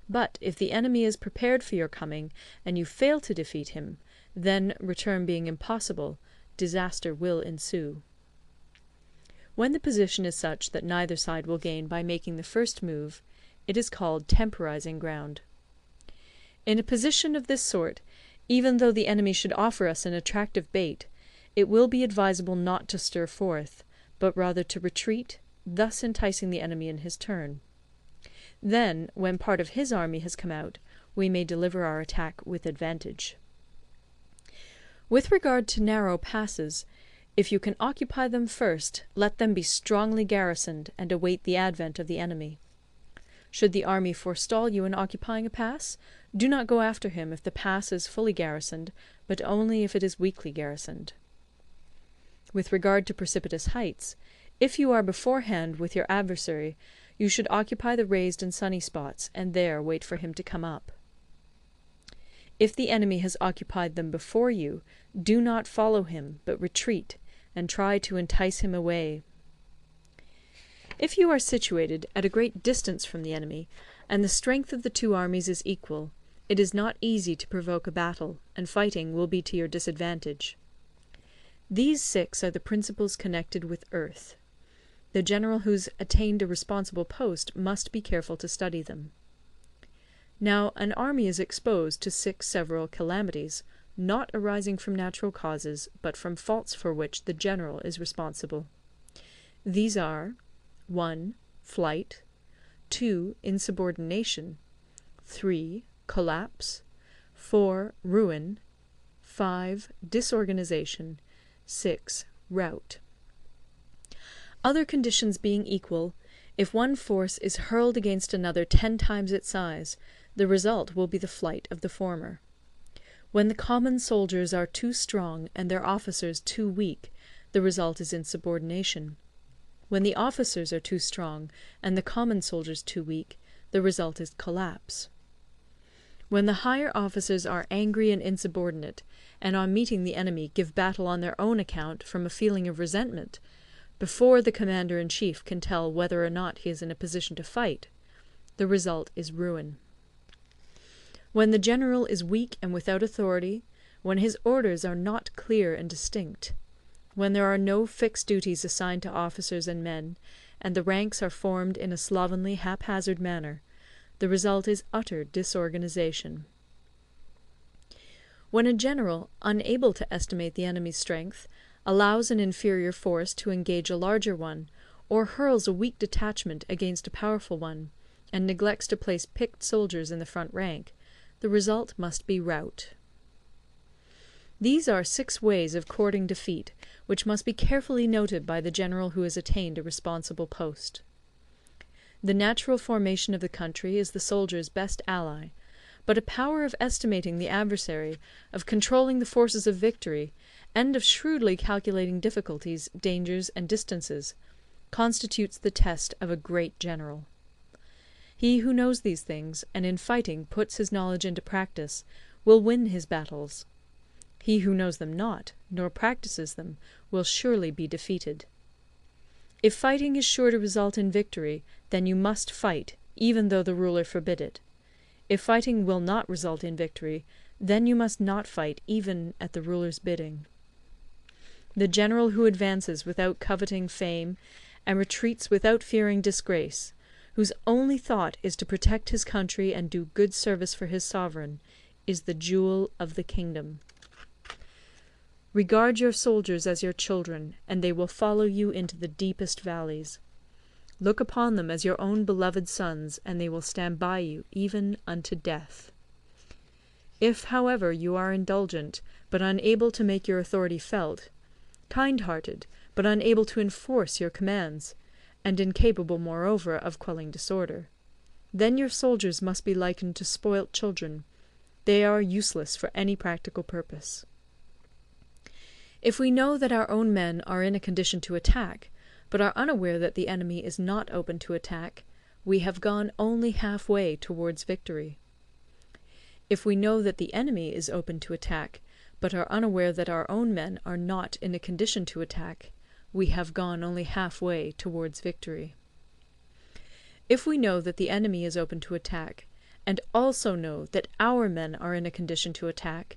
Speaker 1: But if the enemy is prepared for your coming, and you fail to defeat him, then, return being impossible, disaster will ensue. When the position is such that neither side will gain by making the first move, it is called temporizing ground. In a position of this sort, even though the enemy should offer us an attractive bait, it will be advisable not to stir forth, but rather to retreat, thus enticing the enemy in his turn. Then, when part of his army has come out, we may deliver our attack with advantage. With regard to narrow passes, if you can occupy them first, let them be strongly garrisoned and await the advent of the enemy. Should the army forestall you in occupying a pass, do not go after him if the pass is fully garrisoned, but only if it is weakly garrisoned. With regard to precipitous heights, if you are beforehand with your adversary, you should occupy the raised and sunny spots, and there wait for him to come up. If the enemy has occupied them before you, do not follow him, but retreat, and try to entice him away. If you are situated at a great distance from the enemy, and the strength of the two armies is equal, it is not easy to provoke a battle, and fighting will be to your disadvantage. These 6 are the principles connected with earth. The general who's attained a responsible post must be careful to study them. Now, an army is exposed to 6 several calamities, not arising from natural causes, but from faults for which the general is responsible. These are 1. Flight, 2. Insubordination, 3. Collapse, 4. Ruin, 5. Disorganization, 6. Rout. Other conditions being equal, if one force is hurled against another 10 times its size, the result will be the flight of the former. When the common soldiers are too strong and their officers too weak, the result is insubordination. When the officers are too strong and the common soldiers too weak, the result is collapse. When the higher officers are angry and insubordinate, and on meeting the enemy give battle on their own account from a feeling of resentment, before the commander-in-chief can tell whether or not he is in a position to fight, the result is ruin. When the general is weak and without authority, when his orders are not clear and distinct, when there are no fixed duties assigned to officers and men, and the ranks are formed in a slovenly, haphazard manner, the result is utter disorganization. When a general, unable to estimate the enemy's strength, allows an inferior force to engage a larger one, or hurls a weak detachment against a powerful one, and neglects to place picked soldiers in the front rank, the result must be rout. These are 6 ways of courting defeat, which must be carefully noted by the general who has attained a responsible post. The natural formation of the country is the soldier's best ally, but a power of estimating the adversary, of controlling the forces of victory, and of shrewdly calculating difficulties, dangers, and distances, constitutes the test of a great general. He who knows these things, and in fighting puts his knowledge into practice, will win his battles. He who knows them not, nor practices them, will surely be defeated. If fighting is sure to result in victory, then you must fight, even though the ruler forbid it. If fighting will not result in victory, then you must not fight even at the ruler's bidding. The general who advances without coveting fame, and retreats without fearing disgrace, whose only thought is to protect his country and do good service for his sovereign, is the jewel of the kingdom. Regard your soldiers as your children, and they will follow you into the deepest valleys. Look upon them as your own beloved sons, and they will stand by you even unto death. If, however, you are indulgent, but unable to make your authority felt, kind-hearted, but unable to enforce your commands, and incapable, moreover, of quelling disorder, then your soldiers must be likened to spoilt children. They are useless for any practical purpose. If we know that our own men are in a condition to attack, but are unaware that the enemy is not open to attack, we have gone only half-way towards victory. If we know that the enemy is open to attack, but are unaware that our own men are not in a condition to attack, we have gone only half-way towards victory. If we know that the enemy is open to attack, and also know that our men are in a condition to attack,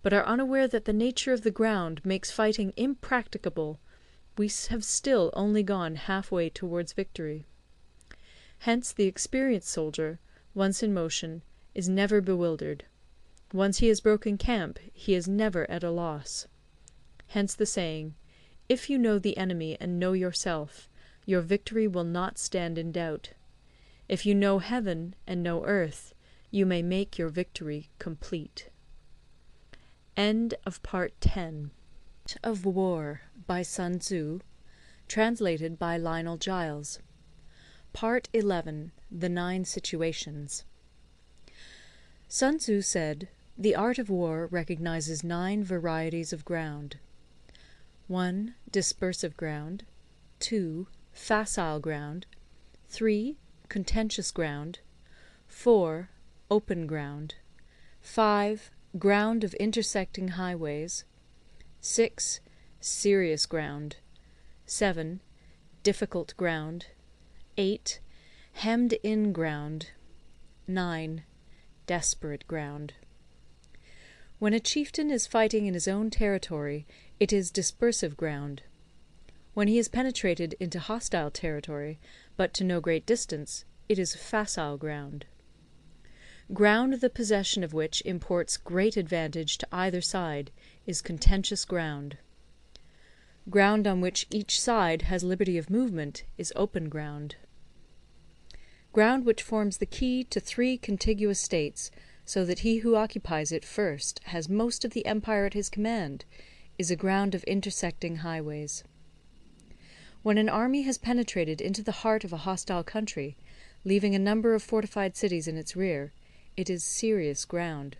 Speaker 1: but are unaware that the nature of the ground makes fighting impracticable, we have still only gone half-way towards victory. Hence the experienced soldier, once in motion, is never bewildered. Once he has broken camp, he is never at a loss. Hence the saying, "If you know the enemy and know yourself, your victory will not stand in doubt. If you know heaven and know earth, you may make your victory complete." End of Part 10 of War by Sun Tzu, translated by Lionel Giles. Part 11. The 9 Situations. Sun Tzu said, "The art of war recognizes 9 varieties of ground. 1. Dispersive ground. 2. Facile ground. 3. Contentious ground. 4. Open ground. 5. Ground of intersecting highways. 6. Serious ground. 7. Difficult ground. 8. Hemmed-in ground. 9. Desperate ground. When a chieftain is fighting in his own territory, it is dispersive ground. When he has penetrated into hostile territory, but to no great distance, it is facile ground. Ground the possession of which imports great advantage to either side is contentious ground. Ground on which each side has liberty of movement is open ground. Ground which forms the key to 3 contiguous states, so that he who occupies it first has most of the empire at his command, is a ground of intersecting highways. When an army has penetrated into the heart of a hostile country, leaving a number of fortified cities in its rear, it is serious ground.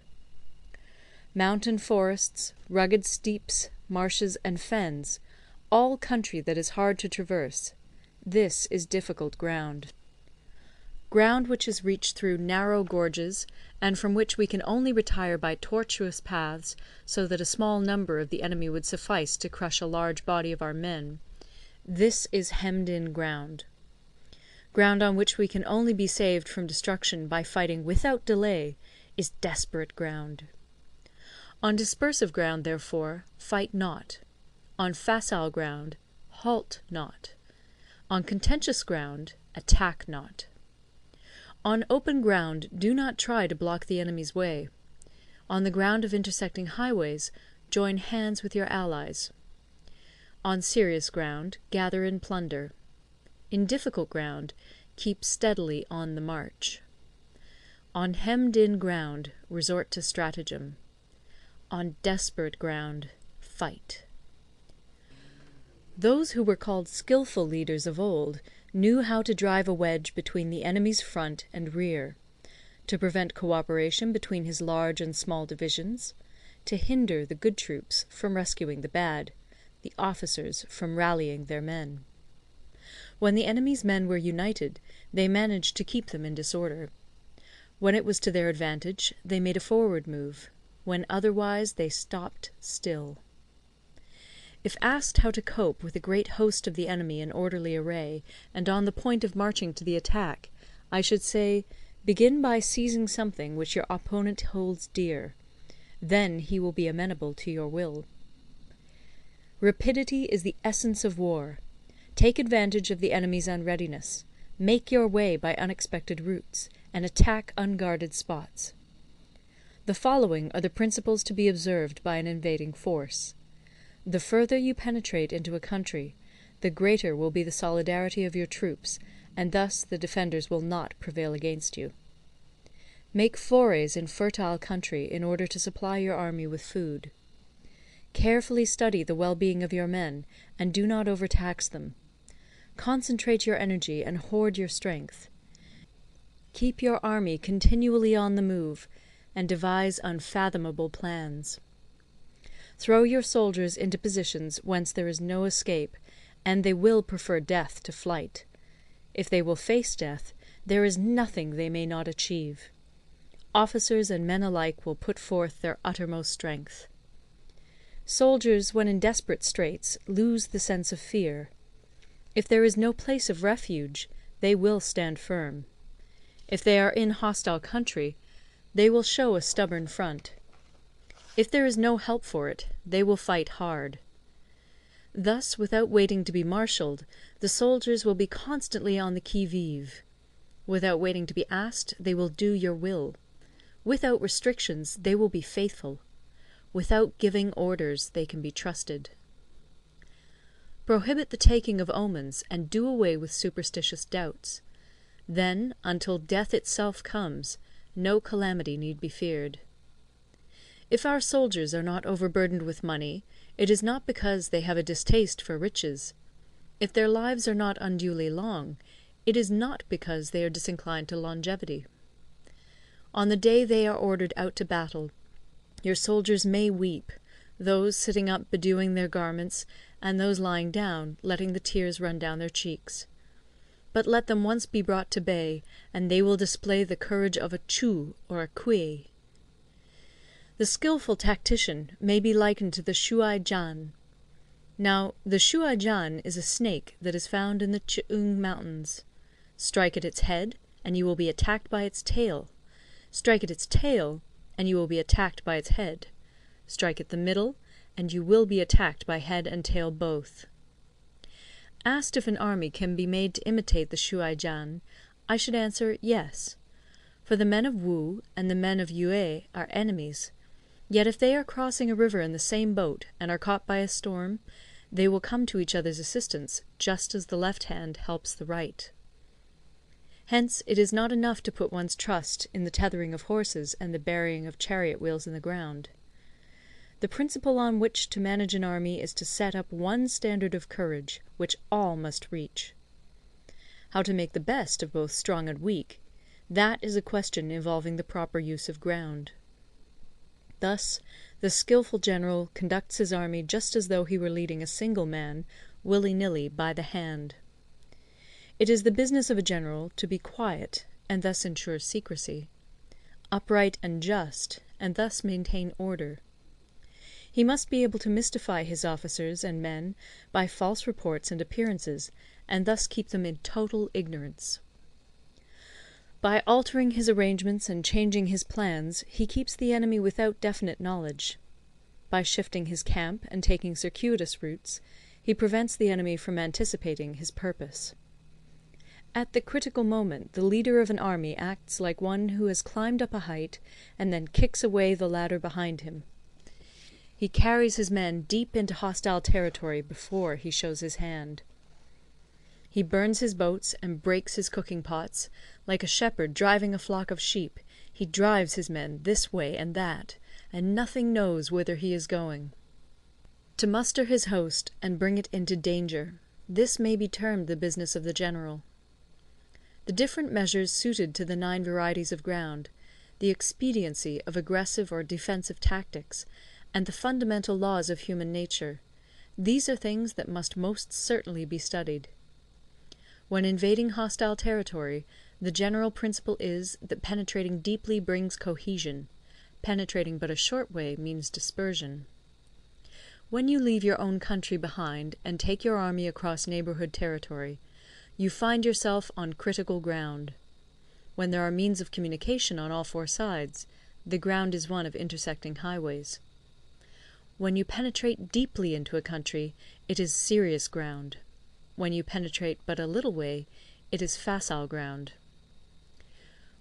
Speaker 1: Mountain forests, rugged steeps, marshes, and fens, all country that is hard to traverse, this is difficult ground. Ground which is reached through narrow gorges, and from which we can only retire by tortuous paths, so that a small number of the enemy would suffice to crush a large body of our men, This is hemmed-in ground. Ground on which we can only be saved from destruction by fighting without delay is desperate ground. On dispersive ground, therefore, fight not. On facile ground, halt not. On contentious ground, attack not. On open ground, do not try to block the enemy's way. On the ground of intersecting highways, join hands with your allies. On serious ground, gather in plunder. In difficult ground, keep steadily on the march. On hemmed-in ground, resort to stratagem. On desperate ground, fight. Those who were called skilful leaders of old knew how to drive a wedge between the enemy's front and rear, to prevent cooperation between his large and small divisions, to hinder the good troops from rescuing the bad, the officers from rallying their men. When the enemy's men were united, they managed to keep them in disorder. When it was to their advantage, they made a forward move. When otherwise, they stopped still. If asked how to cope with a great host of the enemy in orderly array, and on the point of marching to the attack, I should say, begin by seizing something which your opponent holds dear. Then he will be amenable to your will. Rapidity is the essence of war. Take advantage of the enemy's unreadiness. Make your way by unexpected routes, and attack unguarded spots. The following are the principles to be observed by an invading force. The further you penetrate into a country, the greater will be the solidarity of your troops, and thus the defenders will not prevail against you. Make forays in fertile country in order to supply your army with food. Carefully study the well-being of your men, and do not overtax them. Concentrate your energy and hoard your strength. Keep your army continually on the move, and devise unfathomable plans. Throw your soldiers into positions whence there is no escape, and they will prefer death to flight. If they will face death, there is nothing they may not achieve. Officers and men alike will put forth their uttermost strength. Soldiers, when in desperate straits, lose the sense of fear. If there is no place of refuge, they will stand firm. If they are in hostile country, they will show a stubborn front. If there is no help for it, they will fight hard. Thus, without waiting to be marshalled, the soldiers will be constantly on the qui-vive. Without waiting to be asked, they will do your will. Without restrictions, they will be faithful. Without giving orders, they can be trusted. Prohibit the taking of omens, and do away with superstitious doubts. Then, until death itself comes, no calamity need be feared. If our soldiers are not overburdened with money, it is not because they have a distaste for riches. If their lives are not unduly long, it is not because they are disinclined to longevity. On the day they are ordered out to battle, your soldiers may weep, those sitting up bedewing their garments, and those lying down, letting the tears run down their cheeks. But let them once be brought to bay, and they will display the courage of a Chu or a Kui. The skilful tactician may be likened to the Shuai-jan. Now, the Shuai-jan is a snake that is found in the Ch'ung Mountains. Strike at its head, and you will be attacked by its tail. Strike at its tail, and you will be attacked by its head. Strike at the middle, and you will be attacked by head and tail both. Asked if an army can be made to imitate the Shuai-jan, I should answer yes. For the men of Wu and the men of Yue are enemies. Yet if they are crossing a river in the same boat, and are caught by a storm, they will come to each other's assistance, just as the left hand helps the right. Hence it is not enough to put one's trust in the tethering of horses and the burying of chariot wheels in the ground. The principle on which to manage an army is to set up one standard of courage, which all must reach. How to make the best of both strong and weak, that is a question involving the proper use of ground. Thus, the skilful general conducts his army just as though he were leading a single man, willy-nilly, by the hand. It is the business of a general to be quiet, and thus ensure secrecy; upright and just, and thus maintain order. He must be able to mystify his officers and men by false reports and appearances, and thus keep them in total ignorance. By altering his arrangements and changing his plans, he keeps the enemy without definite knowledge. By shifting his camp and taking circuitous routes, he prevents the enemy from anticipating his purpose. At the critical moment, the leader of an army acts like one who has climbed up a height and then kicks away the ladder behind him. He carries his men deep into hostile territory before he shows his hand. He burns his boats and breaks his cooking pots. Like a shepherd driving a flock of sheep, he drives his men this way and that, and nothing knows whither he is going. To muster his host and bring it into danger, this may be termed the business of the general. The different measures suited to the 9 varieties of ground, the expediency of aggressive or defensive tactics, and the fundamental laws of human nature, these are things that must most certainly be studied. When invading hostile territory, the general principle is that penetrating deeply brings cohesion. Penetrating but a short way means dispersion. When you leave your own country behind and take your army across neighbourhood territory, you find yourself on critical ground. When there are means of communication on all 4 sides, the ground is one of intersecting highways. When you penetrate deeply into a country, it is serious ground. When you penetrate but a little way, it is facile ground.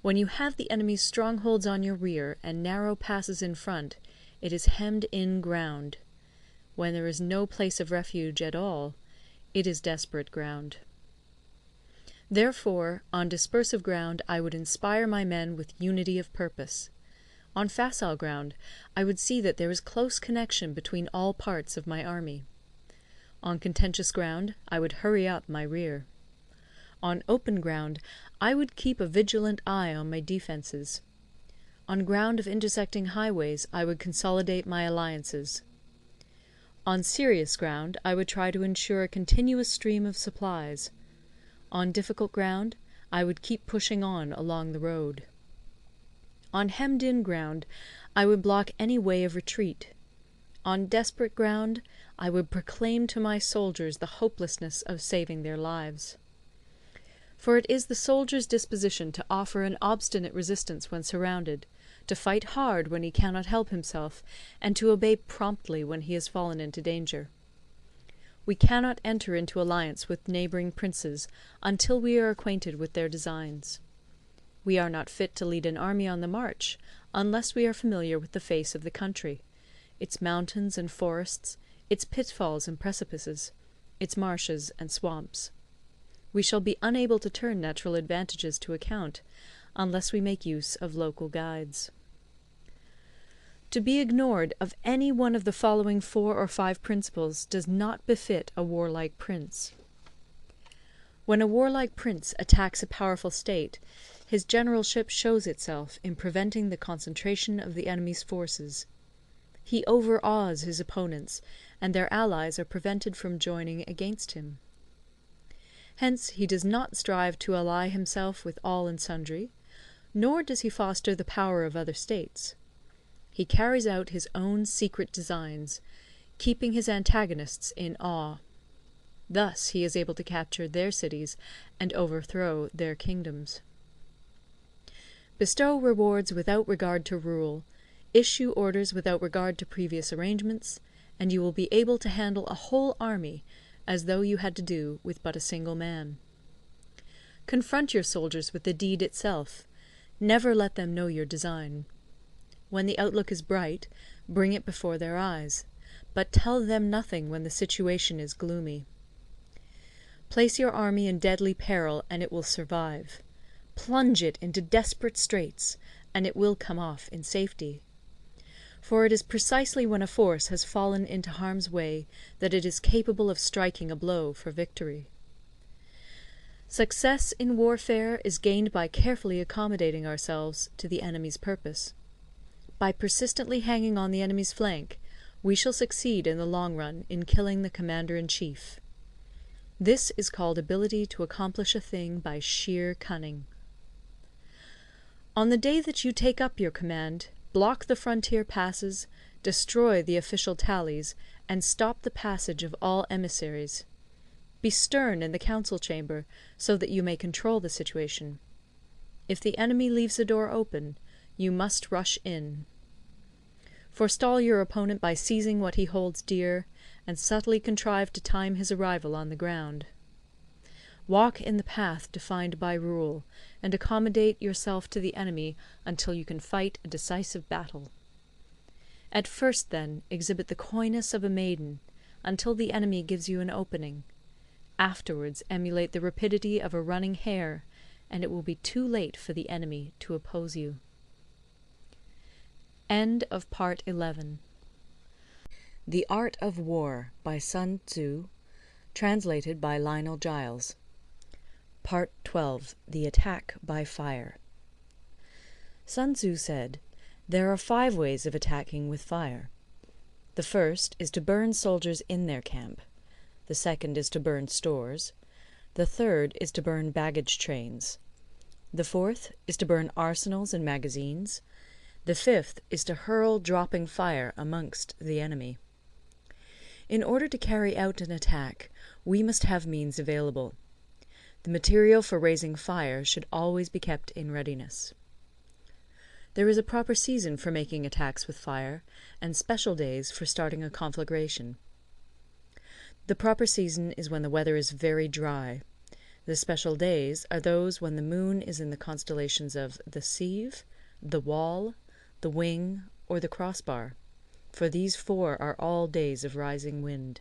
Speaker 1: When you have the enemy's strongholds on your rear and narrow passes in front, it is hemmed-in ground. When there is no place of refuge at all, it is desperate ground. Therefore, on dispersive ground I would inspire my men with unity of purpose. On facile ground I would see that there is close connection between all parts of my army. On contentious ground I would hurry up my rear. On open ground I would keep a vigilant eye on my defences. On ground of intersecting highways I would consolidate my alliances. On serious ground I would try to ensure a continuous stream of supplies. On difficult ground I would keep pushing on along the road. On hemmed-in ground I would block any way of retreat. On desperate ground I would proclaim to my soldiers the hopelessness of saving their lives. For it is the soldier's disposition to offer an obstinate resistance when surrounded, to fight hard when he cannot help himself, and to obey promptly when he has fallen into danger. We cannot enter into alliance with neighbouring princes until we are acquainted with their designs. We are not fit to lead an army on the march unless we are familiar with the face of the country, its mountains and forests, its pitfalls and precipices, its marshes and swamps. We shall be unable to turn natural advantages to account unless we make use of local guides. To be ignored of any one of the following 4 or 5 principles does not befit a warlike prince. When a warlike prince attacks a powerful state, his generalship shows itself in preventing the concentration of the enemy's forces. He overawes his opponents, and their allies are prevented from joining against him. Hence he does not strive to ally himself with all and sundry, nor does he foster the power of other states. He carries out his own secret designs, keeping his antagonists in awe. Thus he is able to capture their cities and overthrow their kingdoms. Bestow rewards without regard to rule, issue orders without regard to previous arrangements, and you will be able to handle a whole army as though you had to do with but a single man. Confront your soldiers with the deed itself. Never let them know your design. When the outlook is bright, bring it before their eyes, but tell them nothing when the situation is gloomy. Place your army in deadly peril, and it will survive. Plunge it into desperate straits, and it will come off in safety. For it is precisely when a force has fallen into harm's way that it is capable of striking a blow for victory. Success in warfare is gained by carefully accommodating ourselves to the enemy's purpose. By persistently hanging on the enemy's flank, we shall succeed in the long run in killing the commander-in-chief. This is called ability to accomplish a thing by sheer cunning. On the day that you take up your command, block the frontier passes, destroy the official tallies, and stop the passage of all emissaries. Be stern in the council chamber, so that you may control the situation. If the enemy leaves the door open, you must rush in. Forestall your opponent by seizing what he holds dear, and subtly contrive to time his arrival on the ground. Walk in the path defined by rule, and accommodate yourself to the enemy until you can fight a decisive battle. At first, then, exhibit the coyness of a maiden, until the enemy gives you an opening. Afterwards emulate the rapidity of a running hare, and it will be too late for the enemy to oppose you. End of Part 11. The Art of War by Sun Tzu, translated by Lionel Giles. Part 12. The Attack by Fire. Sun Tzu said, "There are 5 ways of attacking with fire. The first is to burn soldiers in their camp. The second is to burn stores. The third is to burn baggage trains. The fourth is to burn arsenals and magazines. The fifth is to hurl dropping fire amongst the enemy." In order to carry out an attack, we must have means available. The material for raising fire should always be kept in readiness. There is a proper season for making attacks with fire, and special days for starting a conflagration. The proper season is when the weather is very dry. The special days are those when the moon is in the constellations of the Sieve, the Wall, the Wing, or the Crossbar, for these 4 are all days of rising wind.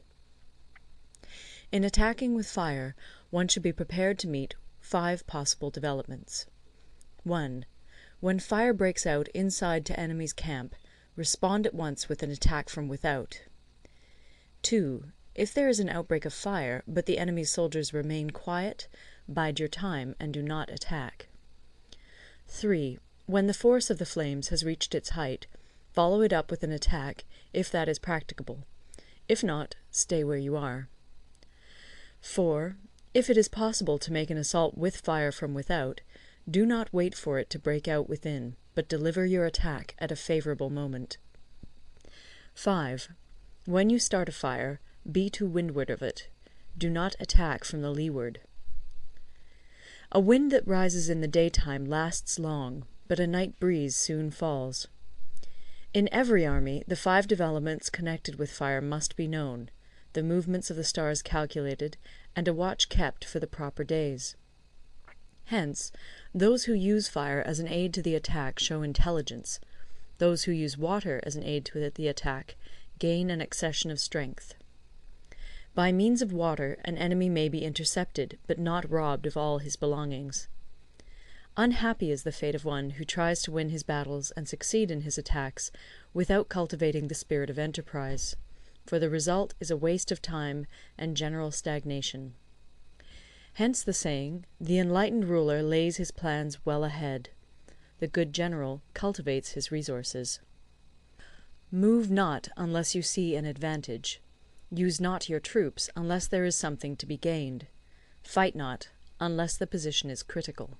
Speaker 1: In attacking with fire, one should be prepared to meet 5 possible developments. 1. When fire breaks out inside to enemy's camp, respond at once with an attack from without. 2. If there is an outbreak of fire, but the enemy's soldiers remain quiet, bide your time and do not attack. 3. When the force of the flames has reached its height, follow it up with an attack, if that is practicable. If not, stay where you are. 4. If it is possible to make an assault with fire from without, do not wait for it to break out within, but deliver your attack at a favourable moment. 5. When you start a fire, be to windward of it. Do not attack from the leeward. A wind that rises in the daytime lasts long, but a night breeze soon falls. In every army, the 5 developments connected with fire must be known, the movements of the stars calculated, and a watch kept for the proper days. Hence, those who use fire as an aid to the attack show intelligence. Those who use water as an aid to the attack gain an accession of strength. By means of water, an enemy may be intercepted, but not robbed of all his belongings. Unhappy is the fate of one who tries to win his battles and succeed in his attacks without cultivating the spirit of enterprise, for the result is a waste of time and general stagnation. Hence the saying, "The enlightened ruler lays his plans well ahead. The good general cultivates his resources." Move not unless you see an advantage. Use not your troops unless there is something to be gained. Fight not unless the position is critical.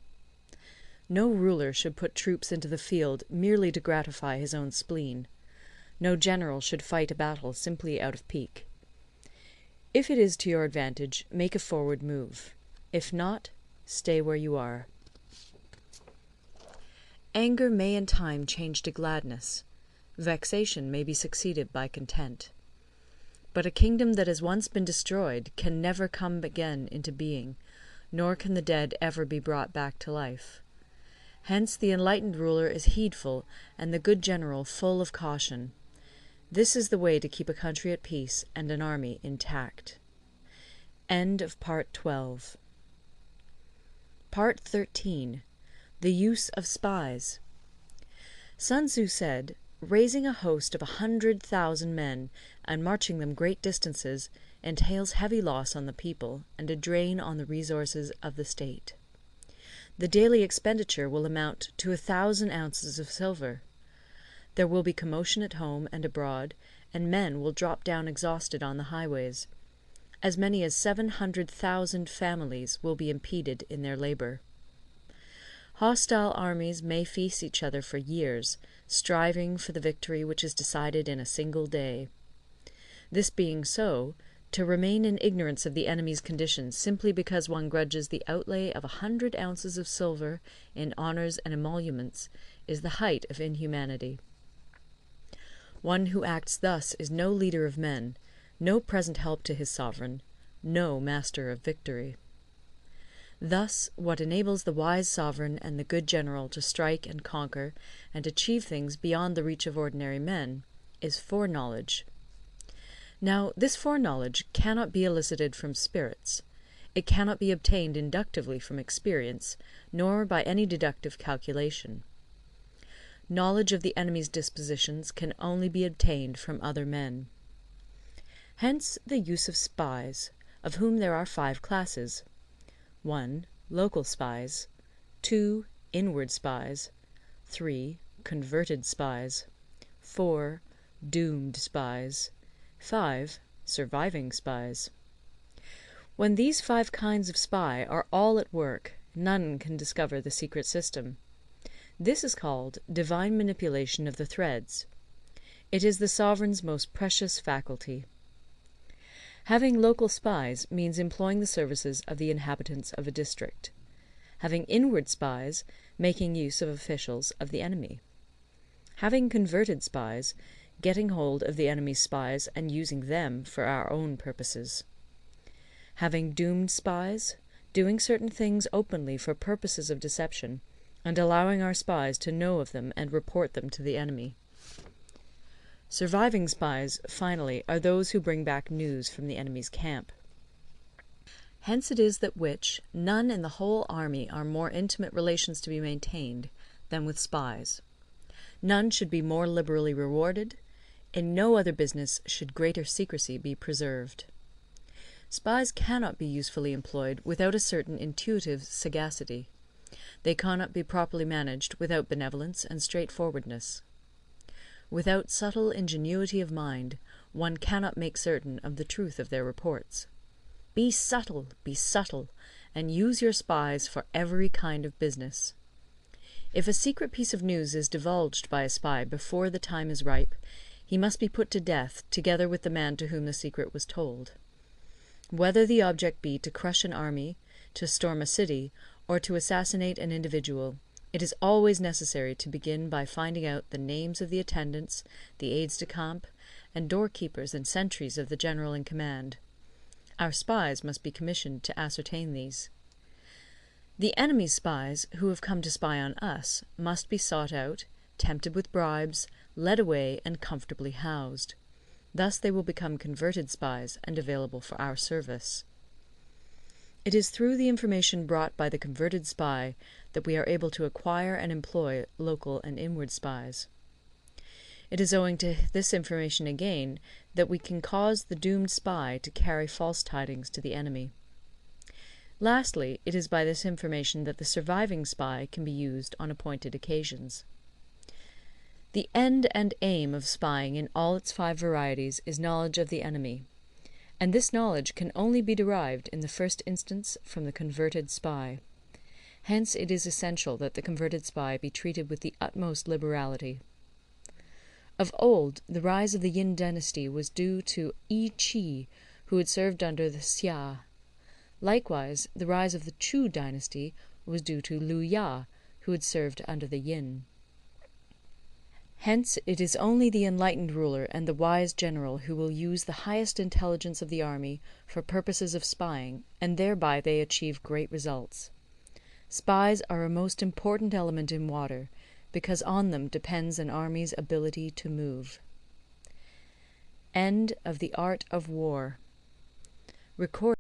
Speaker 1: No ruler should put troops into the field merely to gratify his own spleen. No general should fight a battle simply out of pique. If it is to your advantage, make a forward move. If not, stay where you are. Anger may in time change to gladness. Vexation may be succeeded by content. But a kingdom that has once been destroyed can never come again into being, nor can the dead ever be brought back to life. Hence the enlightened ruler is heedful, and the good general full of caution. This is the way to keep a country at peace and an army intact. End of Part 12. Part 13. The Use of Spies. Sun Tzu said, "Raising a host of 100,000 men and marching them great distances entails heavy loss on the people and a drain on the resources of the state. The daily expenditure will amount to 1,000 ounces of silver. There will be commotion at home and abroad, and men will drop down exhausted on the highways. As many as 700,000 families will be impeded in their labour. Hostile armies may feast each other for years, striving for the victory which is decided in a single day. This being so, to remain in ignorance of the enemy's conditions simply because one grudges the outlay of 100 ounces of silver in honours and emoluments is the height of inhumanity. One who acts thus is no leader of men, no present help to his sovereign, no master of victory. Thus, what enables the wise sovereign and the good general to strike and conquer and achieve things beyond the reach of ordinary men is foreknowledge. Now, this foreknowledge cannot be elicited from spirits. It cannot be obtained inductively from experience, nor by any deductive calculation. Knowledge of the enemy's dispositions can only be obtained from other men. Hence the use of spies, of whom there are 5 classes. 1. Local spies. 2. Inward spies. 3. Converted spies. 4. Doomed spies. 5. Surviving spies. When these 5 kinds of spy are all at work, none can discover the secret system. This is called divine manipulation of the threads. It is the sovereign's most precious faculty. Having local spies means employing the services of the inhabitants of a district. Having inward spies, making use of officials of the enemy. Having converted spies, getting hold of the enemy's spies and using them for our own purposes. Having doomed spies, doing certain things openly for purposes of deception, and allowing our spies to know of them and report them to the enemy. Surviving spies, finally, are those who bring back news from the enemy's camp. Hence it is that none in the whole army are more intimate relations to be maintained than with spies. None should be more liberally rewarded. In no other business should greater secrecy be preserved. Spies cannot be usefully employed without a certain intuitive sagacity. They cannot be properly managed without benevolence and straightforwardness. Without subtle ingenuity of mind, one cannot make certain of the truth of their reports. Be subtle, and use your spies for every kind of business. If a secret piece of news is divulged by a spy before the time is ripe, he must be put to death together with the man to whom the secret was told. Whether the object be to crush an army, to storm a city, or to assassinate an individual, it is always necessary to begin by finding out the names of the attendants, the aides de camp, and doorkeepers and sentries of the general in command. Our spies must be commissioned to ascertain these. The enemy's spies, who have come to spy on us, must be sought out, tempted with bribes, led away, and comfortably housed. Thus they will become converted spies and available for our service. It is through the information brought by the converted spy that we are able to acquire and employ local and inward spies. It is owing to this information again that we can cause the doomed spy to carry false tidings to the enemy. Lastly, it is by this information that the surviving spy can be used on appointed occasions. The end and aim of spying in all its 5 varieties is knowledge of the enemy, and this knowledge can only be derived in the first instance from the converted spy. Hence it is essential that the converted spy be treated with the utmost liberality. Of old, the rise of the Yin dynasty was due to Yi Qi, who had served under the Xia. Likewise, the rise of the Chu dynasty was due to Liu Ya, who had served under the Yin. Hence it is only the enlightened ruler and the wise general who will use the highest intelligence of the army for purposes of spying, and thereby they achieve great results. Spies are a most important element in water, because on them depends an army's ability to move. End of The Art of War.